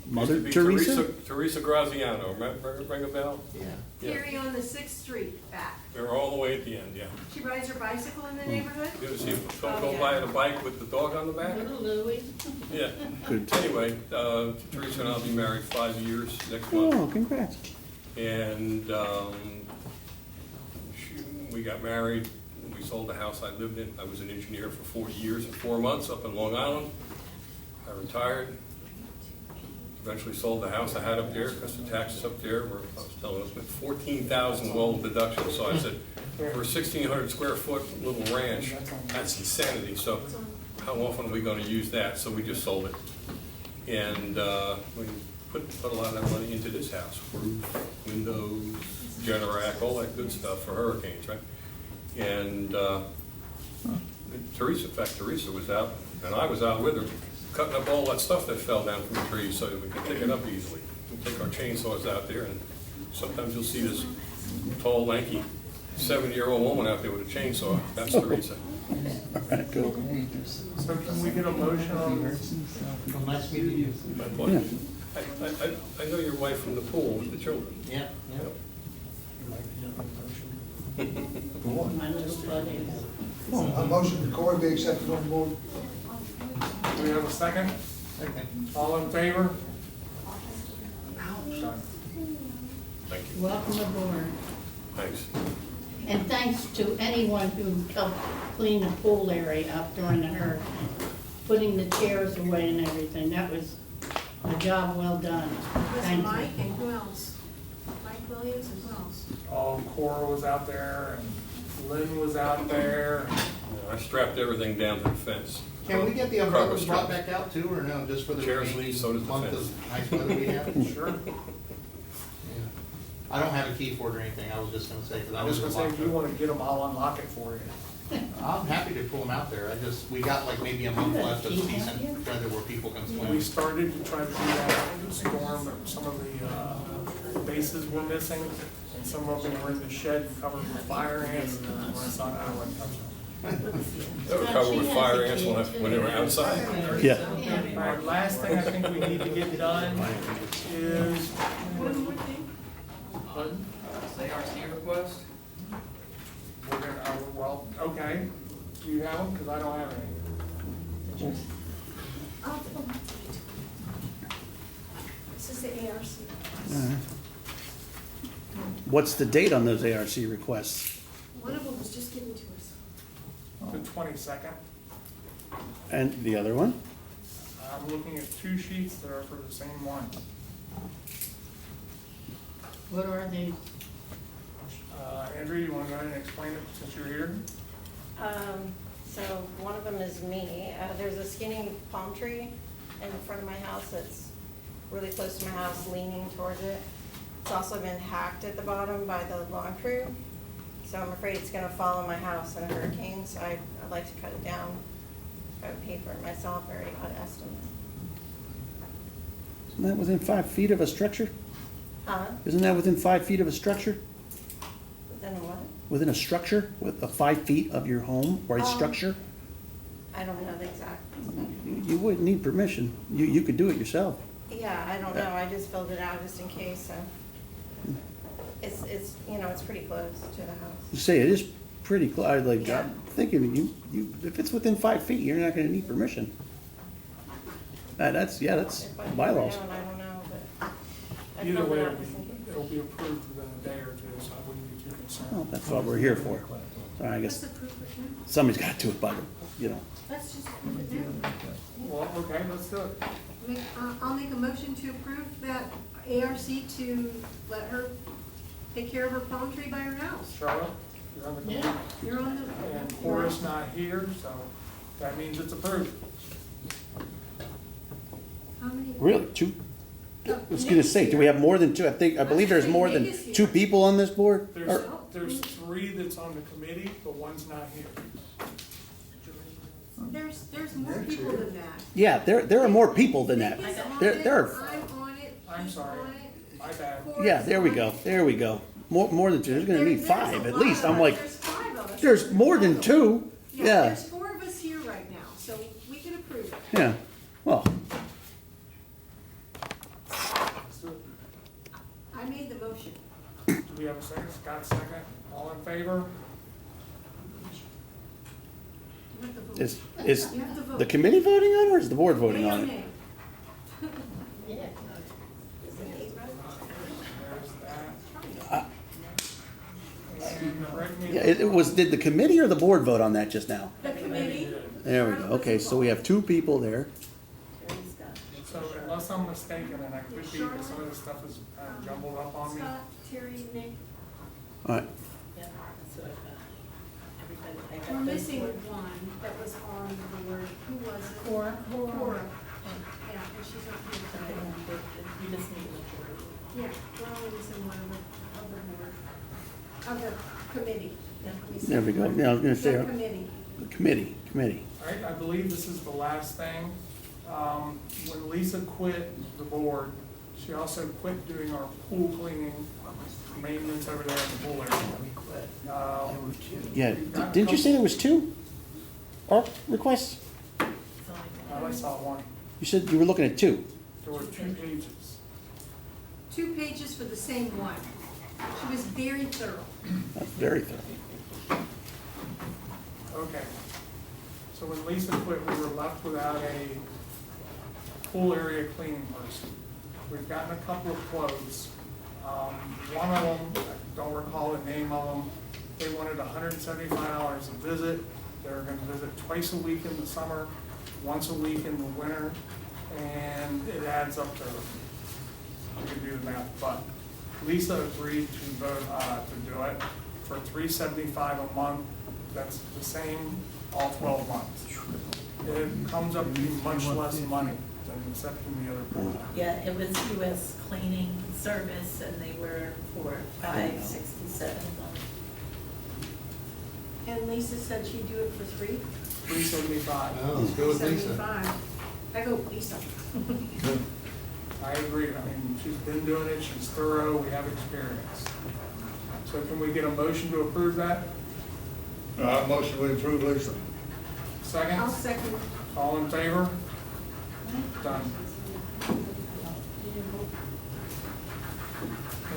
Mother Used to be Teresa? Teresa Graziano, remember, ring a bell? Yeah. Yeah. Here on the 6th Street back. They were all the way at the end, yeah. She rides her bicycle in the neighborhood? You ever see them Oh, go yeah. by on a bike with the dog on the back? Little Louie. Yeah. Good. Anyway, Teresa and I'll be married 5 years next month. Oh, congrats. And we got married, we sold the house I lived in. I was an engineer for 40 years and 4 months up in Long Island. I retired, eventually sold the house I had up there because the taxes up there were, I was telling us, with 14,000 well deductions. So I said, for a 1,600 square foot little ranch, that's insanity. So how often are we going to use that? So we just sold it. And we put a lot of that money into this house, roof, windows, Generac, all that good stuff for hurricanes, right? And Teresa, in fact, Teresa was out, and I was out with her, cutting up all that stuff that fell down from the trees so that we could pick it up easily. We take our chainsaws out there, and sometimes you'll see this tall, lanky, 70-year-old woman out there with a chainsaw. That's Teresa. All right, cool. So can we get a motion on this? Nice meeting you. My pleasure. I know your wife from the pool with the children. Yeah. My little buddy. A motion for Corey be accepted on board. Do we have a second? All in favor? Done. Thank you. Welcome aboard. Thanks. And thanks to anyone who helped clean the pool area up during the hurricane, putting the chairs away and everything. That was a job well done. Was Thank you. Mike and who else? Mike Williams and who else? All Cora was out there, and Lynn was out there. I strapped everything down to the fence. Can we get the Carpet umbrellas strap. brought back out too, or no, just for the Chairs remaining leave, so does the month fence. of nice weather we have? Sure. Yeah. I don't have a key for it or anything, I was just gonna say, because I I was know gonna there's say, if you wanna get them, I'll unlock it for you. I'm happy to pull them out there, we got like maybe a month left of decent weather where people can We swim. started to try to do that in the storm, but some of the bases were missing, and some of them were in the shed covered with fire ants, and I thought, I wouldn't touch them. They were covered with fire ants when they were outside. Yeah. All right, last thing I think we need to get done is, pardon? ARC request? We're gonna, well, okay, do you have them? Because I don't have any. This is the ARC. What's the date on those ARC requests? One of them was just given to us. The 22nd. And the other one? I'm looking at 2 sheets that are for the same one. What are these? Andrew, you want to go ahead and explain it since you're here? So one of them is me. There's a skinny palm tree in front of my house that's really close to my house, leaning towards it. It's also been hacked at the bottom by the lawn crew. So I'm afraid it's gonna fall on my house in a hurricane, so I'd like to cut it down. I would pay for it myself, I already got an estimate. Isn't that within 5 feet of a structure? Huh? Isn't that within 5 feet of a structure? Then what? Within a structure, with 5 feet of your home or a structure? I don't know the exact. You wouldn't need permission. You could do it yourself. Yeah, I don't know, I just filled it out just in case, so. It's, it's pretty close to the house. You say it is pretty close. Like, Yeah. I'm thinking if it's within 5 feet, you're not gonna need permission. That's If I put it bylaws. down, I don't know, but I Either filled way, it out just in case. it'll be approved within a day or two, so I wouldn't be too concerned. Well, that's what we're here for. So I Let's guess approve it now. somebody's gotta do it by Let's just approve it now. Well, okay, let's do it. I'll make a motion to approve that ARC to let her take care of her palm tree by her house. Charlotte, you're on the Yeah. board. You're on the. And Cora's not here, so that means it's approved. How many? Really? Two I was gonna say, do we have more than two? I believe there's more than two people on this board? There's three that's on the committee, but one's not here. There's more people than that. Yeah, there are more people than that. Nick is on There, it, there are, I'm on it. I'm he's sorry. on it, My bad. yeah, there we go, there we go. More than two, there's gonna need There's five a at lot least. of I'm us. like, There's 5 of us. there's more than two, Yeah, yeah, there's 4 of us here right now, so we can approve it. yeah. Well, I made the motion. Do we have a second? Scott, second. All in favor? You have to vote. is You have to vote. the committee voting on it, or is the board voting Yea or on it? nay? Yeah. There's that. And correct me. Yeah, it was, did the committee or the board vote on that just now? The committee. There we go, okay, so we have two people there. Terry's got it. So unless I'm mistaken, and I could be, because some of this stuff is kind of jumbled up on me. Scott, Terry, Nick. All right, Yeah, that's what I've got. Everybody, I got We're those missing four. one that was on the board. Who was it? Cora. Cora. Yeah, and she's not here Okay, today. you just need a majority. Yeah, we're only missing one of the board, of the committee. Let me see. there we go. Yeah, I was gonna The say, committee. the committee. All right, I believe this is the last thing. When Lisa quit the board, she also quit doing our pool cleaning, maintenance over there in the pool area. Yeah, didn't you say there was two ARP requests? It's only I only saw one. You said you were looking at two. There were 2 pages. 2 pages for the same one. She was very thorough. That's very thorough. Okay. So when Lisa quit, we were left without a pool area cleaning person. We've gotten a couple of quotes. One of them, I don't recall the name of them, they wanted $175 a visit. They're gonna visit twice a week in the summer, once a week in the winter, and it adds up to, you can do the math, but Lisa agreed to vote, to do it for $375 a month. That's the same all 12 months. It comes up to much less money than accepting the other product. Yeah, it was US Cleaning Service, and they were for $567 a month. And Lisa said she'd do it for free. $375. Oh, let's go with Lisa. 75. I go with Lisa. I agree. I mean, she's been doing it, she's thorough, we have experience. So can we get a motion to approve that? Motion to approve, Lisa. Second? I'll second it. All in favor? Done.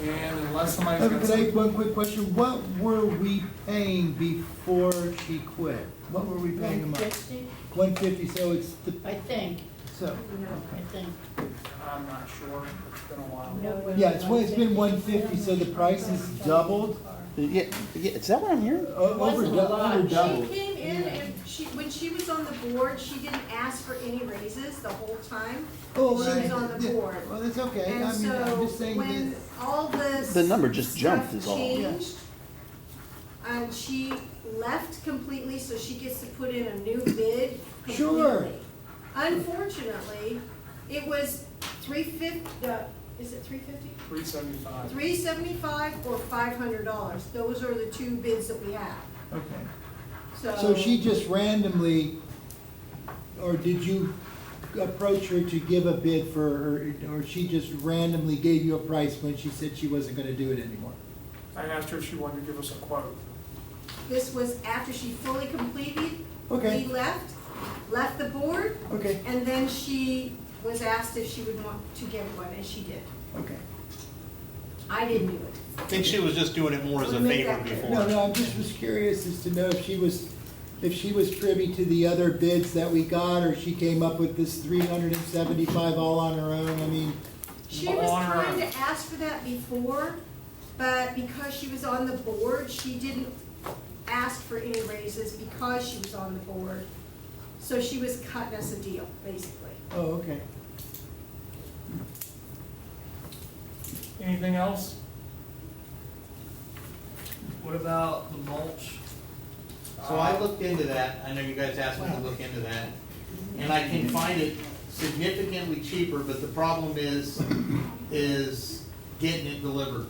And unless somebody's got Could I, some, one quick question, what were we paying before she quit? What were we paying a month? 150, 150, so it's the, I think, so, I think. I'm not sure, it's been a while. No, yeah, it's been 150, so the price has doubled? Yeah, is that what I'm hearing? Over wasn't a lot. over She doubled. came in and when she was on the board, she didn't ask for any raises the whole time. Oh, She was right. on the Yeah, board. well, that's okay, And I mean, I'm so just saying when that, all this The number just jumped stuff is all. changed, and she left completely, so she gets to put in a new bid completely. Sure. Unfortunately, it was $350, is it $350? $375. $375 or $500. Those are the 2 bids that we have. okay. So she just randomly, or did you approach her to give a bid for her, or she just randomly gave you a price when she said she wasn't gonna do it anymore? I asked her if she wanted to give us a quote. This was after she fully completed. Okay. We left the board, Okay, and then she was asked if she would want to get one, and she did. okay. I didn't do it. I think she was just doing it more as a We'll make favor that clear. before. No, I just was curious as to know if she was privy to the other bids that we got, or she came up with this 375 all on her own, I mean, She was On her trying own. to ask for that before, but because she was on the board, she didn't ask for any raises because she was on the board. So she was cutting us a deal, basically. oh, okay. Anything else? What about the mulch? So I looked into that, I know you guys asked me to look into that, and I can find it significantly cheaper, but the problem is getting it delivered.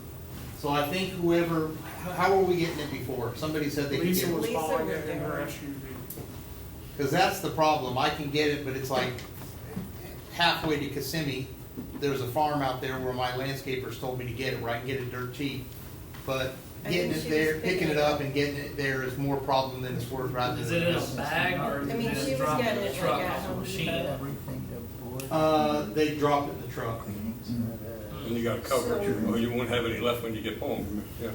So I think whoever, how were we getting it before? Somebody said they could Lisa get was it. following was it in her there. SUV. Because that's the problem. I can get it, but it's like halfway to Kissimmee. There's a farm out there where my landscapers told me to get it, where I can get it dirt cheap. But I getting think it she was there, picking picking it it up and getting it there is more problem than it's worth rather Is than. it in a bag or is I mean, it she just was dropped in getting the it, truck like, at off the Home machine? Depot. They dropped it in the truck. And you got coverage, or you won't have any left when you get home, yeah.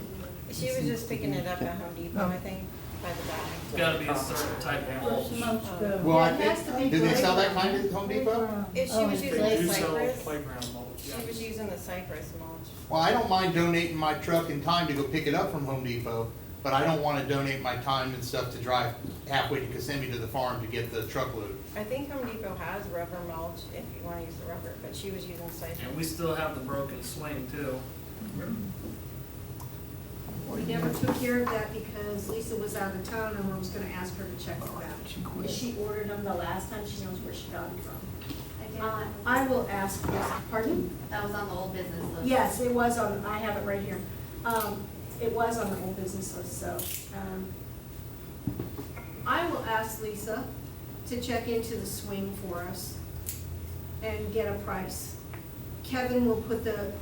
She was just picking it up at Home Depot, I think, by the bag. It's gotta be a certain type of Where's the mulch. most go? Well, I Yeah, it has to think, be do they sell that playground. kind at Home Depot? If she Oh, was it's using They the do sell cypress, playground mulch, yeah. she was using the cypress mulch. Well, I don't mind donating my truck and time to go pick it up from Home Depot, but I don't want to donate my time and stuff to drive halfway to Kissimmee to the farm to get the truckload. I think Home Depot has rubber mulch if you wanna use the rubber, but she was using cypress. And we still have the broken swing too. We never took care of that because Lisa was out of town and I was gonna ask her to check on that. She ordered them the last time, she knows where she got them from. I will ask this, pardon? That was on the old business list. Yes, it was on, I have it right here. It was on the old business list, so, I will ask Lisa to check into the swing for us and get a price. Kevin will put the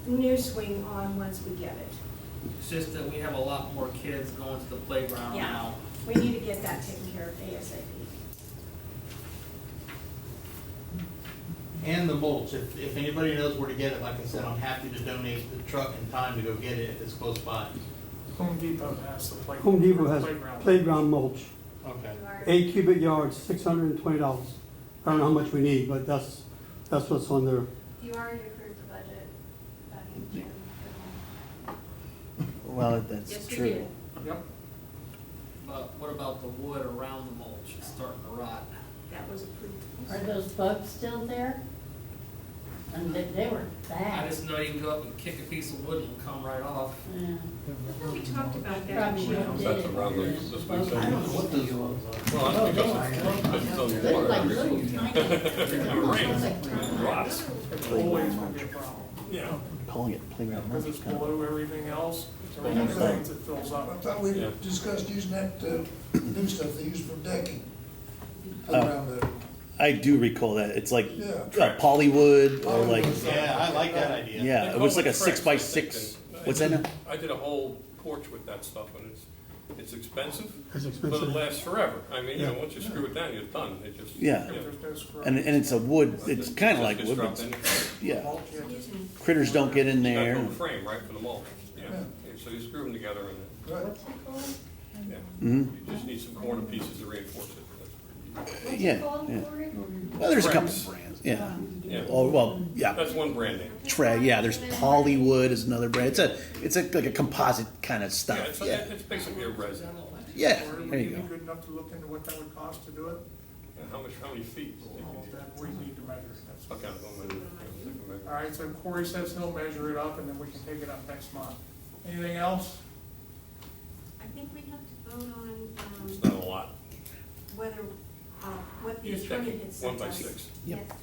new swing on once we get it. It's just that we have a lot more kids going to the playground Yeah. now. We need to get that taken care of ASAP. And the mulch, if anybody knows where to get it, like I said, I'm happy to donate the truck and time to go get it if it's close by. Home Depot has the playground. Home Depot has playground mulch, Okay. You are- 8 cubic yards, $620. I don't know how much we need, but that's what's on there. You already approved the budget back in June. Well, that's Yes, we true. did. Yep. But what about the wood around the mulch? It's starting to rot. That was approved. Are those bugs still there? And they were I bad. just know you can go up and kick a piece of wood and it'll come right off. Yeah. I thought we talked about that. Probably Michelle. did That's it. around this week's. I don't know what those Well, Oh, that's they because it's on the They're water. like little tiny. almost Rain. like tiny. Rots. It's always gonna be a problem. Yeah. Calling it playground Because mulch. it's below everything else, it's everything that rains, it fills I up. thought we Yeah. discussed using that, new stuff they use for decking Oh. around the, I do recall that. It's like yeah. polywood or like, Yeah, I like that idea. yeah, it was like a 6x6. What's that now? I did a whole porch with that stuff, and it's expensive, It's but expensive. it lasts forever. I mean, Yeah. once you screw it down, you're done. It just. Yeah. If there's no screw. And it's a wood, it's kind of like Just wood, dropped but in. yeah. Mulch, yeah, just- Critters don't get in You got a there. little frame, right, for the mulch, yeah. So you screw them together and, Right. What's it called? yeah. hmm You just need some corner pieces to reinforce it. That's pretty easy. Yeah, yeah. Well, there's a couple Friends. brands, yeah. Yeah. Oh, well, yeah. That's one brand name. Yeah, there's Polywood is another brand. It's like a composite kind of Yeah, stuff. it's, Yeah, it's basically a resin. yeah. Or would There you you be go. good enough to look into what that would cost to do it? And how many feet? Well, then we need to measure it. That's- Okay, I'll measure it. All right, so Corey says he'll measure it up and then we can take it up next month. Anything else? I think we have to vote on, It's not a lot. whether, what the Use attorney decking, had sent us. 1 by 6. Yep. Yes.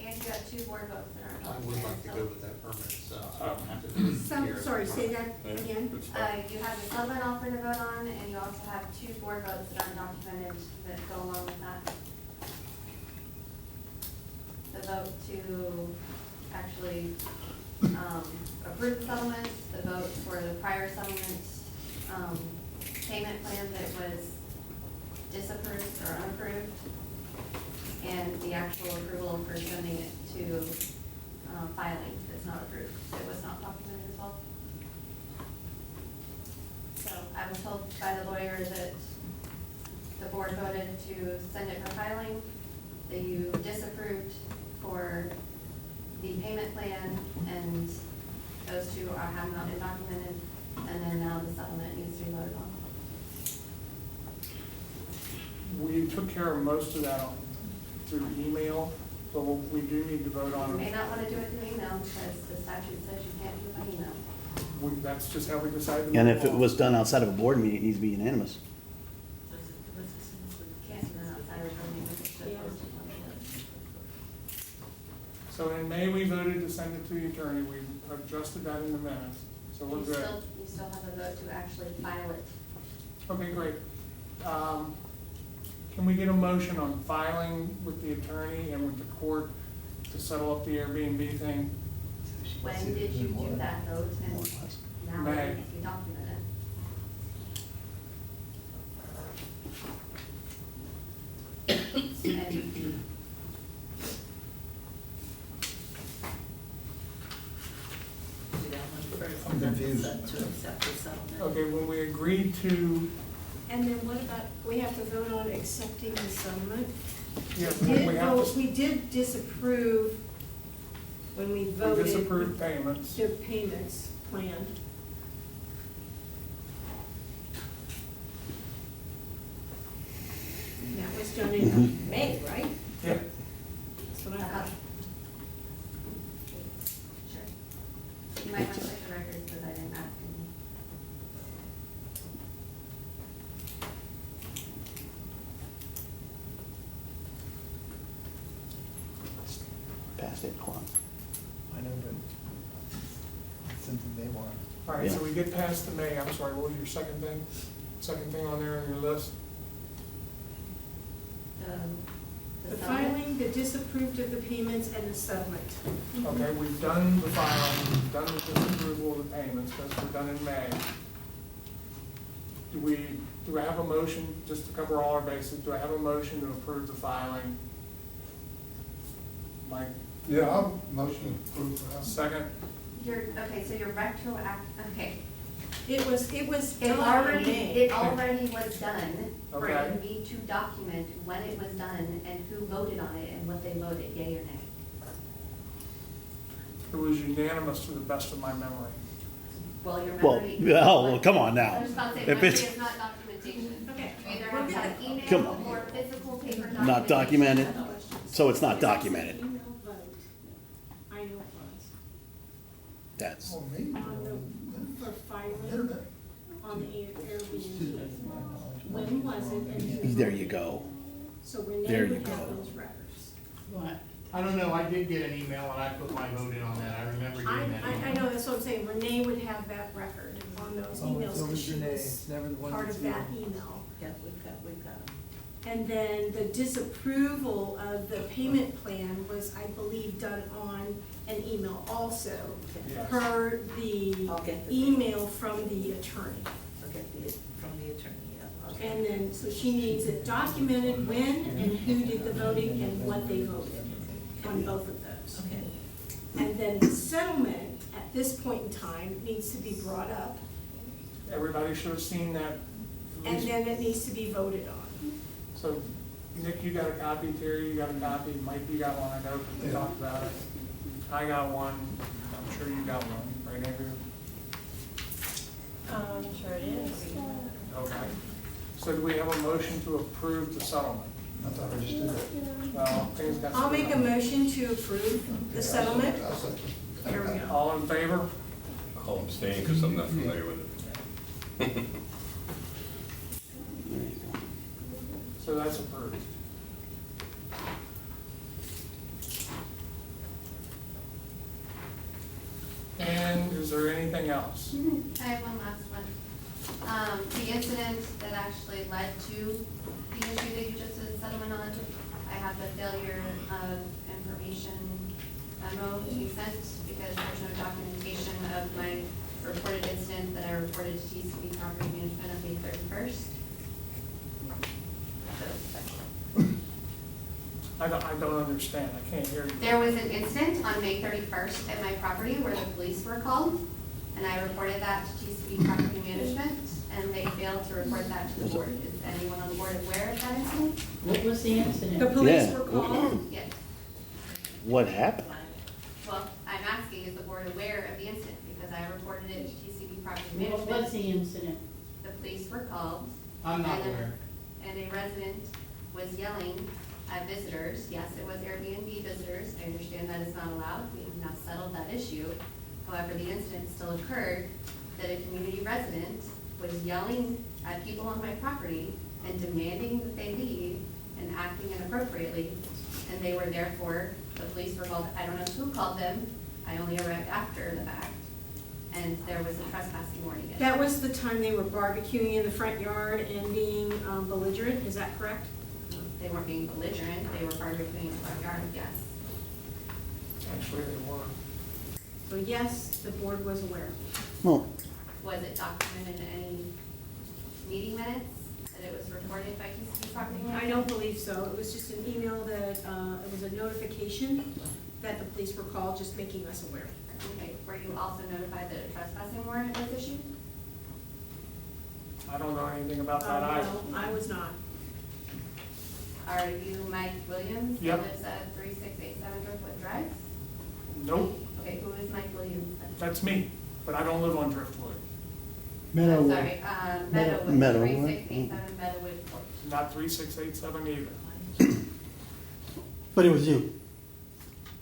And you got 2 board votes that are I not would there, like to so- go with that permit, so I don't have to do it here. Sorry, say that Yeah, again. good stuff. You have the settlement offer to vote on, and you also have 2 board votes that aren't documented that go along with that. The vote to actually approve the settlement, the vote for the prior settlement payment plan that was disapproved or unapproved, and the actual approval for sending it to filing that's not approved, that was not documented as well. So I was told by the lawyer that the board voted to send it for filing, that you disapproved for the payment plan, and those 2 have not been documented, and then now the settlement needs to be voted on. We took care of most of that through email, so we do need to vote You on may it. not want to do it through email, because the statute says you can't do it by email. That's just how we decided. And if it was done outside of a board meeting, it needs to be unanimous. You can't do it outside of a meeting, it's just posted on So in May, we voted to send it to the attorney, we adjusted that in the minutes, so we're good. You still have a vote to actually file it. Okay, great. Can we get a motion on filing with the attorney and with the court to settle up the Airbnb thing? When did you do that vote, and now May. it needs to be documented? And Do that one first, I'm and then confused. to accept the settlement. Okay, when we agreed to, And then what about, we have to vote on accepting the settlement? yeah, We we did have vote, to, we did disapprove when we we voted. disapproved payments. The payments plan. That was done in May, right? Yeah, That's what I thought. Sure. You might want to check the records because I didn't ask any. Past 8 o'clock. I know, but it's something they want. all right, so Yeah. we get past the May, I'm sorry, what was your second thing? Second thing on there on your list? The settlement? filing, the disapproved of the payments, and the settlement. Okay, we've done the filing, we've done the disapproval of the payments, those were done in May. Do I have a motion, just to cover all our bases, do I have a motion to approve the filing? Mike, Yeah, I'll motion to approve. second? Okay, so you're okay. It was It done in already, May. it already was done. Okay. Right, we need to document when it was done and who voted on it and what they voted, yea or nay. It was unanimous to the best of my memory. Well, your Well, memory. well, come on now. I was about to say, If memory it's is not documentation. Okay. You either have to have Come email on. or physical paper documentation. Not documented, so it's not documented. Email vote. I know it was. That's, Oh, me? For filing Internet. on the Airbnb. When was it and who? there voted? you go. So Renee There you would have go. those records. What? I don't know, I did get an email and I put my vote in on that, I remember getting that email. I know, that's what I'm saying, Renee would have that record on those Oh, emails, it's because always she Renee, was it's never the one part that's of that here. email. Yeah, we've got them. And then the disapproval of the payment plan was, I believe, done on an email also, Yes. per the I'll get the- email from the attorney. I'll get from the attorney, yeah, okay. And then, so she needs it documented when and who did the voting and what they voted on both of those. Okay, And then the settlement, at this point in time, needs to be brought up, Everybody should have seen that. at and least- then it needs to be voted on. So, Nick, you got a copy, Terry, you got a copy, Mike, you got one, I know, 'cause we Yeah. talked about it. I got one, I'm sure you got one, right, Andrew? Sure it is. Okay. So do we have a motion to approve the settlement? I thought I just did that. Well, things got. I'll make a motion to approve the settlement. I'll second. There we go. All in favor? I'll abstain because I'm not familiar with it. So that's approved. And is there anything else? I have one last one. The incident that actually led to the issue that you just did settlement on, I have the failure of information memo to be sent because there's no documentation of my reported incident that I reported to TCB Property Management on May 31st. I don't understand, I can't hear you. There was an incident on May 31st at my property where the police were called, and I reported that to TCB Property Management, and they failed to report that to the board. Is anyone on the board aware of that incident? What was the incident? The police Yeah. were called. Yes. what happened? Well, I'm asking, is the board aware of the incident? Because I reported it to TCB Property What was Management. the incident? The police were called. I'm not and a- aware. And a resident was yelling at visitors. Yes, it was Airbnb visitors. I understand that is not allowed. We have now settled that issue. However, the incident still occurred that a community resident was yelling at people on my property and demanding that they leave and acting inappropriately. And they were therefore The police were called, I don't know who called them, I only arrived after the fact, and there was a trespassing warning. That was the time they were barbecuing in the front yard and being belligerent, is that correct? They weren't being belligerent, they were barbecuing in the front yard, yes. Actually, they were. So yes, the board was aware. Well, Was it documented in any meeting minutes that it was reported by TCP property I manager? don't believe so. It was just an email that, it was a notification that the police were called, just making us aware. Okay, were you also notified that a trespassing warrant was issued? I don't know anything about that either. No, I was not. Are you Mike Williams? Yep. Who lives at 3687 Driftwood Drive? Nope, Okay, who is Mike Williams? that's me, but I don't live on Driftwood, I'm Meadowwood. sorry, Meadowwood, Meadowwood. 3687 Meadowwood Court. not 3687 either. But it was you.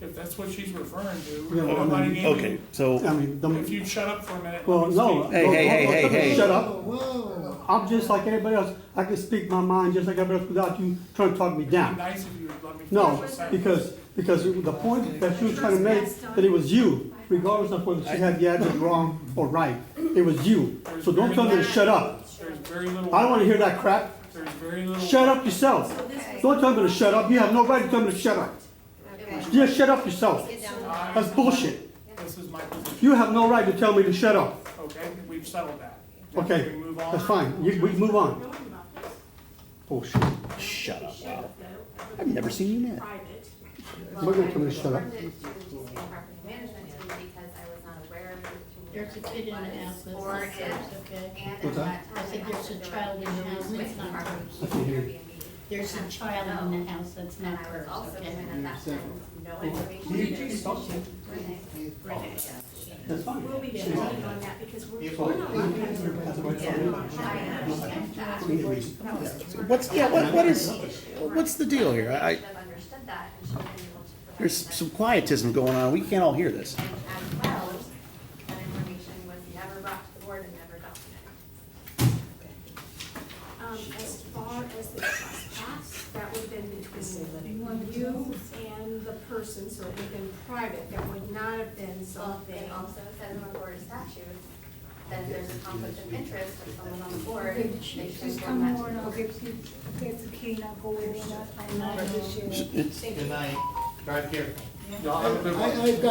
If that's what she's referring to, Yeah, well, nobody gave me. okay, so, I mean, If you'd shut up for a minute. well, let me no. speak. Hey, hey, hey, hey, hey. Shut up. Whoa. I'm just like everybody else. I can speak my mind just like everybody else without you trying to talk me It'd be down. nice if you would let me finish No, a sentence. because the point that you were trying to make, that it was you, regardless of whether she had the address wrong or right, it was you. So don't tell me to shut up. There's very little. I don't want to hear that crap. There's very little. Shut up yourself. Don't tell me to shut up. You have no right to tell me to shut up. Just shut up yourself. That's bullshit. This is my position, You have no right to tell me to shut up. okay? We've settled that. Okay, We move on. that's fine. We can move on. Knowing about this. Bullshit. shut up, wow. Though, I've never seen you mad. private. We're gonna tell me to shut up. I referred it to TCP property management team because I was not aware of who There's a kid in the house that's Or not if- hers, okay? And at What's that? that time. I said there's a child in the house With that's the not property hers. I can hear you. Airbnb. There's a child in the house that's And not I was hers, also okay? given at that time no information. Who did you talk to? Renee. Renee. That's fine. We'll be checking on that because we're If- not allowed to answer. I understand that. What's the deal here? I should have understood that and should have been able to provide There's that. some quietism going on. We can't all hear this. And as well, that information was never brought to the board and never documented. As far as the trespass, that would have been between you and the person, so it would have been private. That would not have been Well, something. it also says in the board of statutes that if there's a conflict of interest of someone on the board, they should inform that to the board. Good night. Drive careful. Y'all have a good one. I've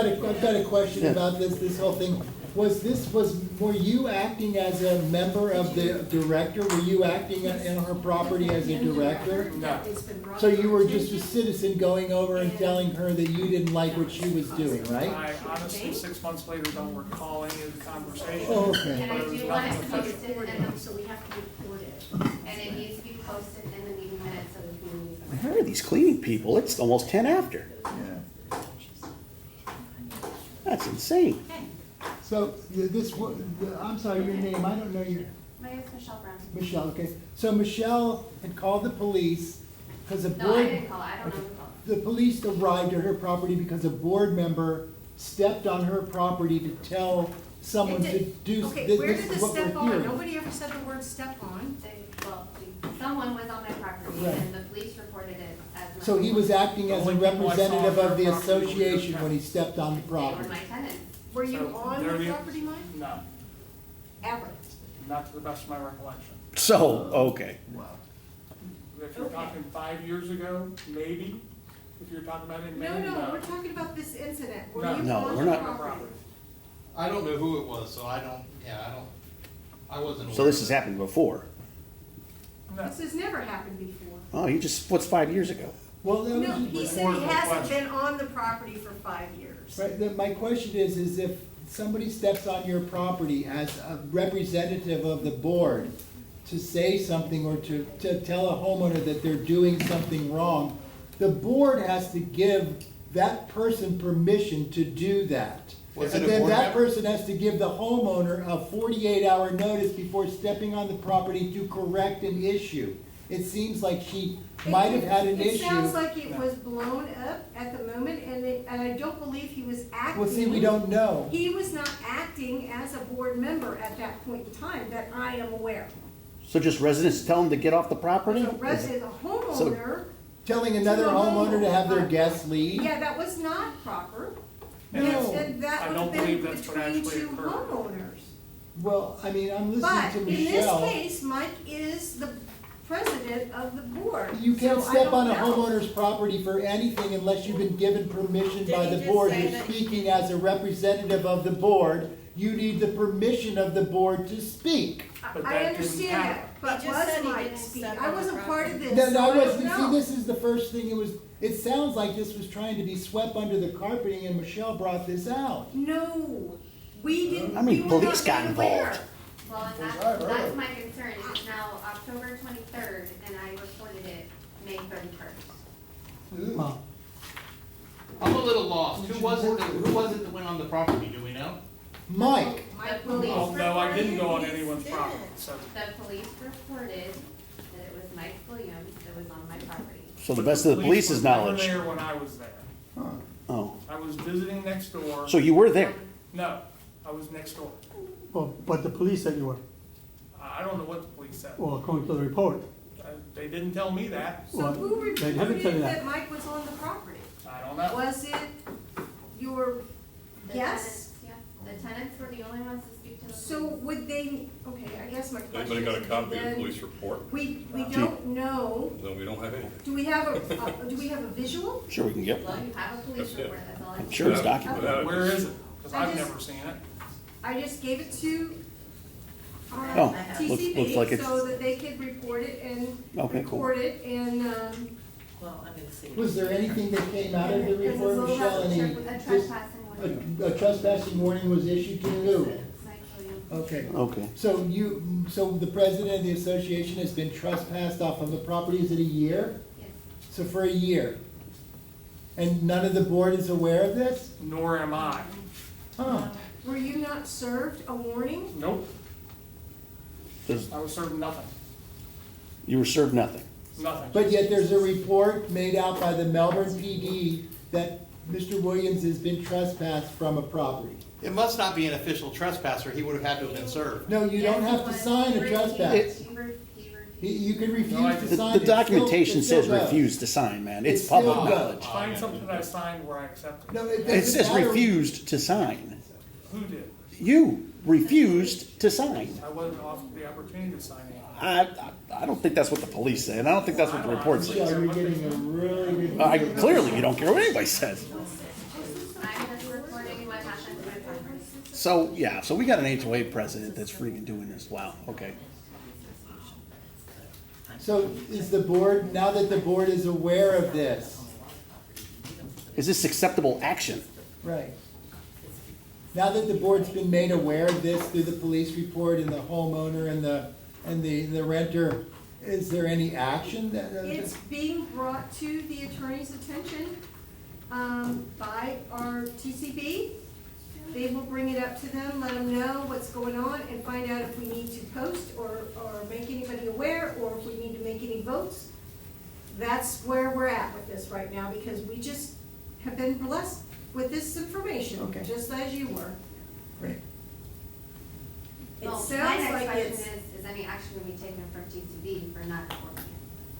got a question about this whole thing. Were you acting as a member of the director? Were you acting in her property as a director? No, It's been brought So to you our were just a attention. citizen going over and telling her that you didn't like what she was doing, right? I honestly, 6 months later, don't recall any of the conversation. Oh, And okay. I do want it posted Report in it, so we have to report it. and it needs to be posted in the meeting minutes of the community. Where are these cleaning people? It's almost 10 after. That's insane. So I'm sorry, your name, I don't know your, My name is Michelle Brown. Michelle, okay. So Michelle had called the police because a board. No, I didn't call, I don't know who called. The police arrived at her property because a board member stepped on her property to tell someone to do, Okay, where this did the is what step we're on? hearing. Nobody ever said the word step on. Well, someone was on my property Right. and the police reported it as. So he was acting as a Only people I saw representative on of the her property were association their when he stepped on the They were property. my tenants. Were you So, on there the you- property, Mike? No, Ever? not to the best of my recollection. So, okay. If you're Okay. talking 5 years ago, maybe. If you're talking about in May, No, we're talking about this incident. Were No. you No, on we're the not. property? I don't know who it was, so I wasn't aware. So this has happened before. No, This has never happened before. Oh, what's 5 years ago? Well, that No, was, he said he Rhetorical hasn't question. been on the property for 5 years. right, my question is if somebody steps on your property as a representative of the board to say something or to tell a homeowner that they're doing something wrong, the board has to give that person permission to do that. Was it And a then board that member? person has to give the homeowner a 48-hour notice before stepping on the property to correct an issue. It seems like she might have had an It issue. sounds like it was blown up at the moment, and I don't believe he was acting. Well, see, we don't know. He was not acting as a board member at that point in time, that I am aware. So just residents tell them to get off the property? The resident, the homeowner telling another To a homeowner to have their homeowner. guests leave? Yeah, that was not proper. No. And that I would don't have believe been that's what between actually two occurred. homeowners. Well, I mean, I'm But listening to in this Michelle. case, Mike is the president of the board. You can't so I step on don't a know. homeowner's property for anything unless you've been given permission by Did the he just board. say You're that- speaking as a representative of the board. You need the permission of the board to speak. But I that didn't understand happen. that, but He just said was he Mike didn't speaking? step I on the wasn't part of property. this, No, so no, I I don't wasn't, see, know. this is the first thing, it sounds like this was trying to be swept under the carpeting and Michelle brought this out. No, we didn't, I mean, we were police not got made aware. involved. Well, and Was I that's really? my concern. It is now October 23rd, and I reported it May 31st. Wow. I'm a little lost. Who was it that went on the property? Do we know? Mike, The police Oh, no, I didn't go on reported- anyone's Police property, didn't. so. The police reported that it was Mike Williams that was on my property. So the best of the police's were never knowledge. there when I was there. Oh, I was visiting next door. so you were there? No, I was next door. Well, but the police said you were, I don't know what the police said. well, according to the report. They didn't tell me that. So Well, who they haven't tell reported you that that. Mike was on the property? I don't know. Was it your The guess? tenants- Yeah, the tenants were the only ones to speak to the police. So would they, okay, I guess my question Anybody got a is, copy of the then, police report? we don't know, No, we don't have anything. do we have a visual? Sure, we can get Well, one. you have a police That's it. report, that's all I I'm need. sure it's Without- documented. without- Where is it? Because I I've just- never seen it. I just gave it to Oh, TCB looks like it's- so that they could report it and Okay, cool. record it and, Well, I'm gonna see. was there anything that came out of the As a report, little Michelle? Any, A trespassing warning. a trespassing warning was issued to who? Mike Williams. Okay. Okay. So the president of the association has been trespassed off of the property, is it a year? Yes. So for a year? And none of the board is aware of this? Nor am I. Huh. were you not served a warning? Nope, There's- I was served nothing, You were served nothing. nothing. But yet there's a report made out by the Melbourne PD that Mr. Williams has been trespassed from a property. It must not be an official trespasser. He would have had to have been served. No, you don't Yes, have he to was. sign He a refused. trespass. He refused. You can refuse No, I to just- sign The it. Still- documentation it still says goes. refused to sign, man. It's It still public goes. knowledge. Find something that I signed where I accepted. No, it. it It doesn't says matter. refused to sign. Who did? You refused to sign. I wasn't offered the opportunity to sign it. I don't think that's what the police said. I don't think that's what the report Michelle, says. you're getting a really good. Clearly, you don't care what anybody says. I'm just reporting what happened to my property. So, yeah, so we got an HOA president that's freaking doing this. Wow, okay. So is the board, now that the board is aware of this, Is this acceptable action? right? Now that the board's been made aware of this through the police report and the homeowner and the renter, is there any action that? It's being brought to the attorney's attention, by our TCB. They will bring it up to them, let them know what's going on, and find out if we need to post or make anybody aware, or if we need to make any votes. That's where we're at with this right now, because we just have been blessed with this information, Okay. just as you were. Great. It Well, my sounds next like question it's, is any action to be taken from TCB for not reporting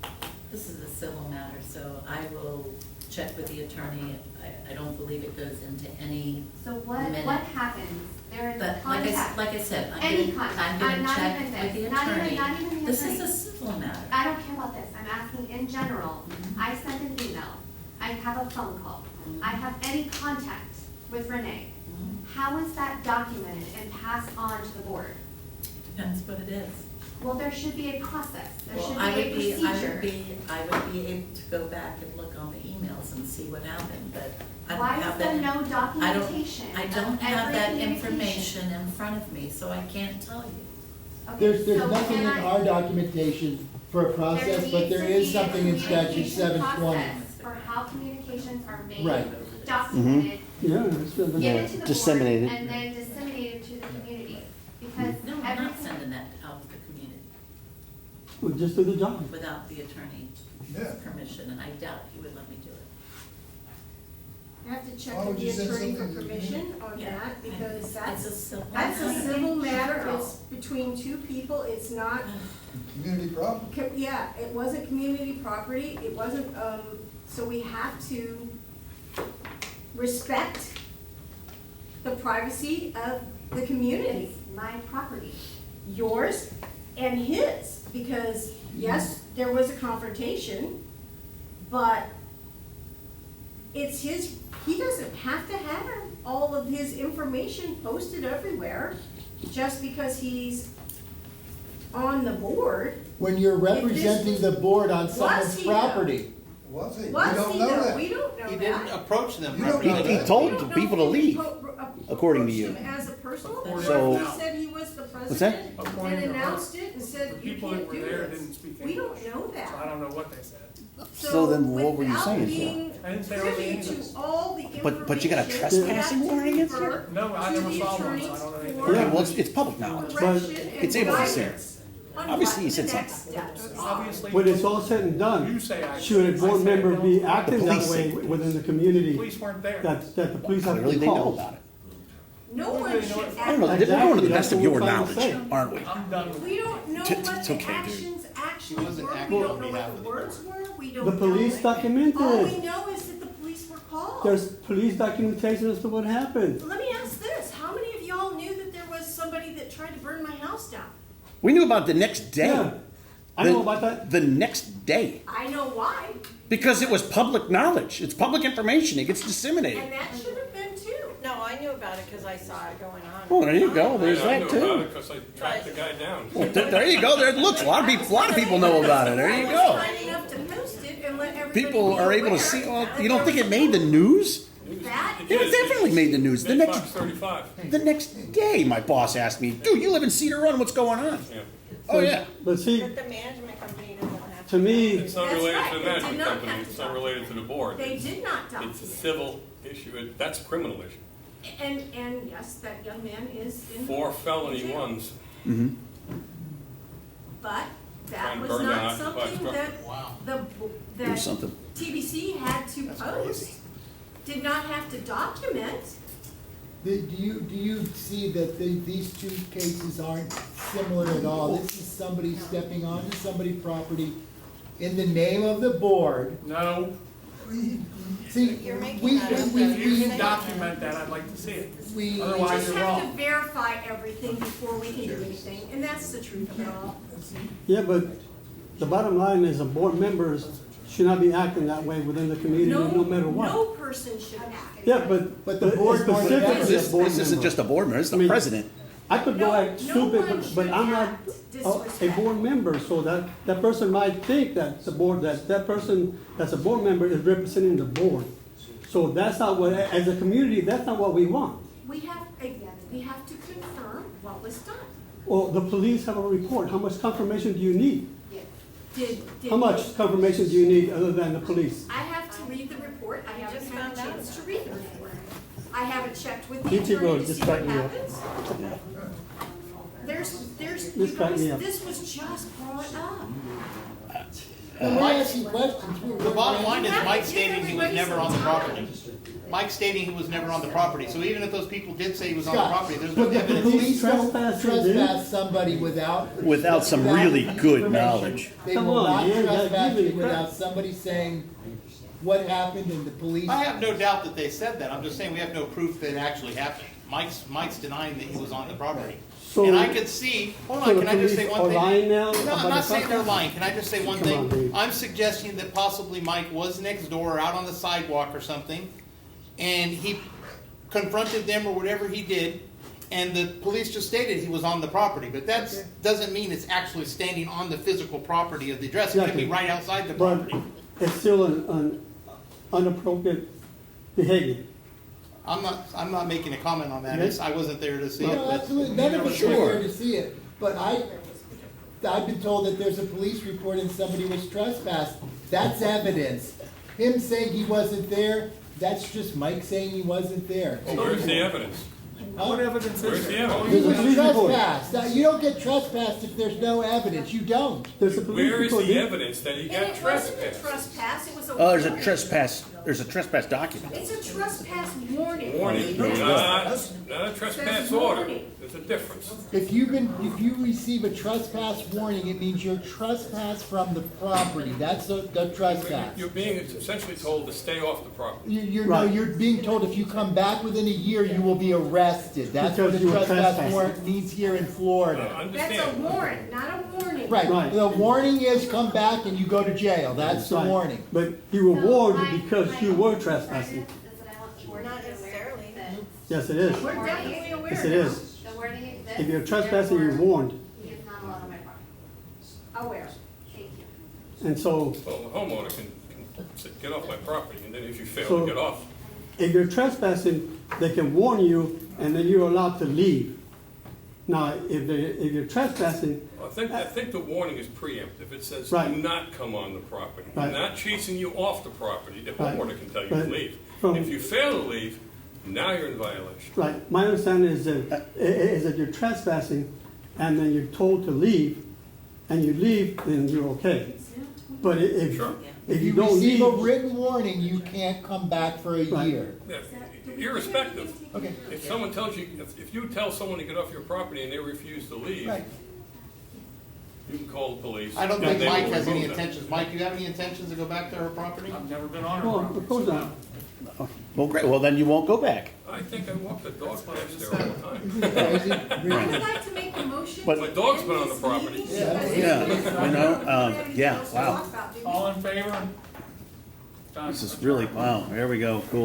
it? This is a civil matter, so I will check with the attorney. I don't believe it goes into any So what minute. happens? There is But contact. like I said, Any I'm contact. gonna I'm not check even with the this. Not even- attorney. not even the This is attorney. a civil matter. I don't care about this, I'm asking in general. Mhm. I sent an email, I have a phone call, I have any contact with Renee. Mhm. How is that documented and passed on to the board? Depends what it is. Well, there should be a process, there Well, should I be would a be, procedure. I would be able to go back and look on the emails and see what happened, but I don't Why is have there that. no documentation I of don't have every that communication? information in front of me, so I can't tell you. Okay, There's so nothing in can I- our documentation for a process, but there is something in statute 720. For how communications are made, Right. documented, Yeah, it's been. given to the board, Disseminated. and then disseminated to the community. Because No, I'm not everything, sending that out to the community We just do the job. without the attorney's Yeah. permission, and I doubt he would let me do it. I have to check Why with would the you send attorney for something to the permission on Yeah. that, because It's a that's civil. a civil matter, it's between two people, it's not, Community problem? yeah, it wasn't community property, it wasn't, so we have to respect the privacy of the community, It's my property. yours and his, because yes, there was a confrontation, but it's his, he doesn't have to have all of his information posted everywhere just because he's on the board. When you're representing the board on someone's he, though? property. Was he? We Was don't he know though? that. We don't know He that. didn't approach them. You don't know He that. told We don't know people to if he leave, according to approached you. him as a personal, or So- if he said he was the What's that? president According and to her, announced it and The said, you people can't that were do there this. didn't speak We English. don't know that. So I don't know what they said. So then what were you saying, Without sir? being I didn't say hardly privy anything. to all the information. But you got a trespassing we have to warrant against you? refer No, I to never the saw one, so I attorneys don't know anything. for Okay, well, it's public knowledge. correction and It's able to say. guidance on Obviously, what he said the next something. steps are. Obviously. When it's all said and You done, say I. should a I board say I member don't. be acting The that police way say- within the The community police weren't there. that the police have Clearly, to they be know called? about it. No Well, one you know should what? I don't know, act. we're going to the Exactly, best of that's your what we're trying to knowledge, say. aren't we? I'm done with We it. don't know It's what the okay, dude. actions actually wasn't were, we acting don't on know behalf what of the the words were, we don't The know. police documented All we it. know is that the police were called. There's police documentation as to what happened. Let me ask this, how many of y'all knew that there was somebody that tried to burn my house down? We knew about it the next day. Yeah, I know about that. The next day. I know why, Because it was public knowledge. It's public information. It gets disseminated. and that should have been too. No, I knew about it because I saw it going on. Oh, there you go. There's I that knew about too. it because I tracked the guy down. Well, there you go. There, look, a lot of people know about it. There you I was go. kind enough to post it and let everybody People be are able to aware see. Oh, that you don't there think was it made the news? That, It definitely made the news. The Big next, Fox 35. the next day, my boss asked me, "Dude, you live in Cedar Run. What's going on?" Yeah. Oh yeah. But see, But the management company doesn't have to me, It's not That's related right. to the They did management not company, have to it's not talk. related to the board. They did not It's a document. civil issue, that's a criminal issue. And yes, that young man is in. 4 felony jail. ones. But that Trying to was burn not down occupied something structure. that Wow. Do that something. TBC had to post, did not have to document. Do you see that these two cases aren't similar at all? This is somebody stepping onto somebody's property in the name of the board. No, See, You're making we, that up, we, though. if you can we, document that, I'd like to see it. we, Otherwise, We just you're have to wrong. verify everything before we can do anything, and that's the truth of it all. yeah, but the bottom line is the board members should not be acting that way within the community, no matter what. No person should act. Yeah, but the board it's board specifically members- a This board isn't member. just a board member. It's the I mean, president. I could go No- act no stupid, one but should I'm not act a disrespectful. board member, so that person might think that the board, that person that's a board member is representing the board. So that's not what, as a community, that's not what we want. We have to confirm what was done. Well, the police have a report. How much confirmation do you need? Did How much confirmation do you need other than the police? I have to read the report, I haven't just had a found out chance to read the report. I haven't checked with the You two go, attorney to just see what back me up. happens. There's, Just back me up. this was just brought up. we're asking questions. The bottom line is You have Mike to give stating he was everybody never on the some time. property. Mike stating he was never on the property, so even if those people did say he was on the Scott, property, there's no but the evidence. Police don't Trespassing, dude. trespass somebody Without some really good information. knowledge. They Come will on, not man, trespass give me you the crap. without somebody saying what happened and the police. I have no doubt that they said that, I'm just saying we have no proof that it actually happened. Mike's denying that he was on the property. So- And I could see, hold So on, the can I just say police one are thing? lying now No, about I'm the not saying they're trespass? lying, can I just say one Come on, thing? dude. I'm suggesting that possibly Mike was next door, out on the sidewalk or something, and he confronted them or whatever he did, and the police just stated he was on the property, but that doesn't mean it's actually standing on the physical property of the address, it could be Exactly. right outside the But property. it's still an inappropriate behavior. I'm not making a comment on that, I wasn't there to see it. No, but- absolutely, none of us were Sure. there to see it, but I've been told that there's a police report and somebody was trespassed. That's evidence. Him saying he wasn't there, that's just Mike saying he wasn't there. Well, where's the evidence? What evidence Where's is the there? evidence? He There's a was police report. trespassed. Now, you don't get trespassed if there's no evidence, you don't. There's a police Where is report. the dude. evidence that he And got it wasn't a trespassed? trespass, it was a. Oh, there's a warning. trespass there's a trespass document. It's a trespass warning. Warning, not a trespass order. There's a difference. If you receive a trespass warning, it means you're trespass from the property. That's the trespass. You're being essentially told to stay off the property. You're being told if you come back within a year, you will be arrested. That's what Because the you were trespass trespassing. warrant means here in Florida. That's a Understand? warrant, not a warning. Right, Right. the warning is come back and you go to jail. That's the Right. warning. But you were So warned my- because my you were only trespassing. concern is that I want the board Not to be aware necessarily. that Yes, it is. We're definitely aware Yes, it now. is. the wording exists. If you're trespassing, you're therefore warned. He is not allowed on my property. Aware. Thank you. And so, Well, the homeowner can say, get off my property, and then if you fail So- to get off, if you're trespassing, they can warn you, and then you're allowed to leave. Now, if you're trespassing, I think the warning is preemptive. It says, do Right. not come on the property. Right. We're not chasing you off the property. The Right. homeowner can tell you But to leave. from- If you fail to leave, now you're in violation. right, my understanding is that you're trespassing, and then you're told to leave, and you leave, then you're okay. But Sure. if you You don't receive a leave, written warning, you can't come back for a Right. year. Yeah, irrespective. Okay. If someone tells you, if you tell someone to get off your property and they refuse to leave, Right. you can call the police. I don't and think they Mike will has any remove them. intentions. Mike, do you have any intentions to go back to her property? I've never been on her well, property. of course so not. Well, great. Well, then you won't go back. I think I walk the dog past there all the time. I would like to make a motion. But- My dog's been on the property. Yeah, you know, yeah, wow. All in favor? Done. This is really, wow, there we go, cool.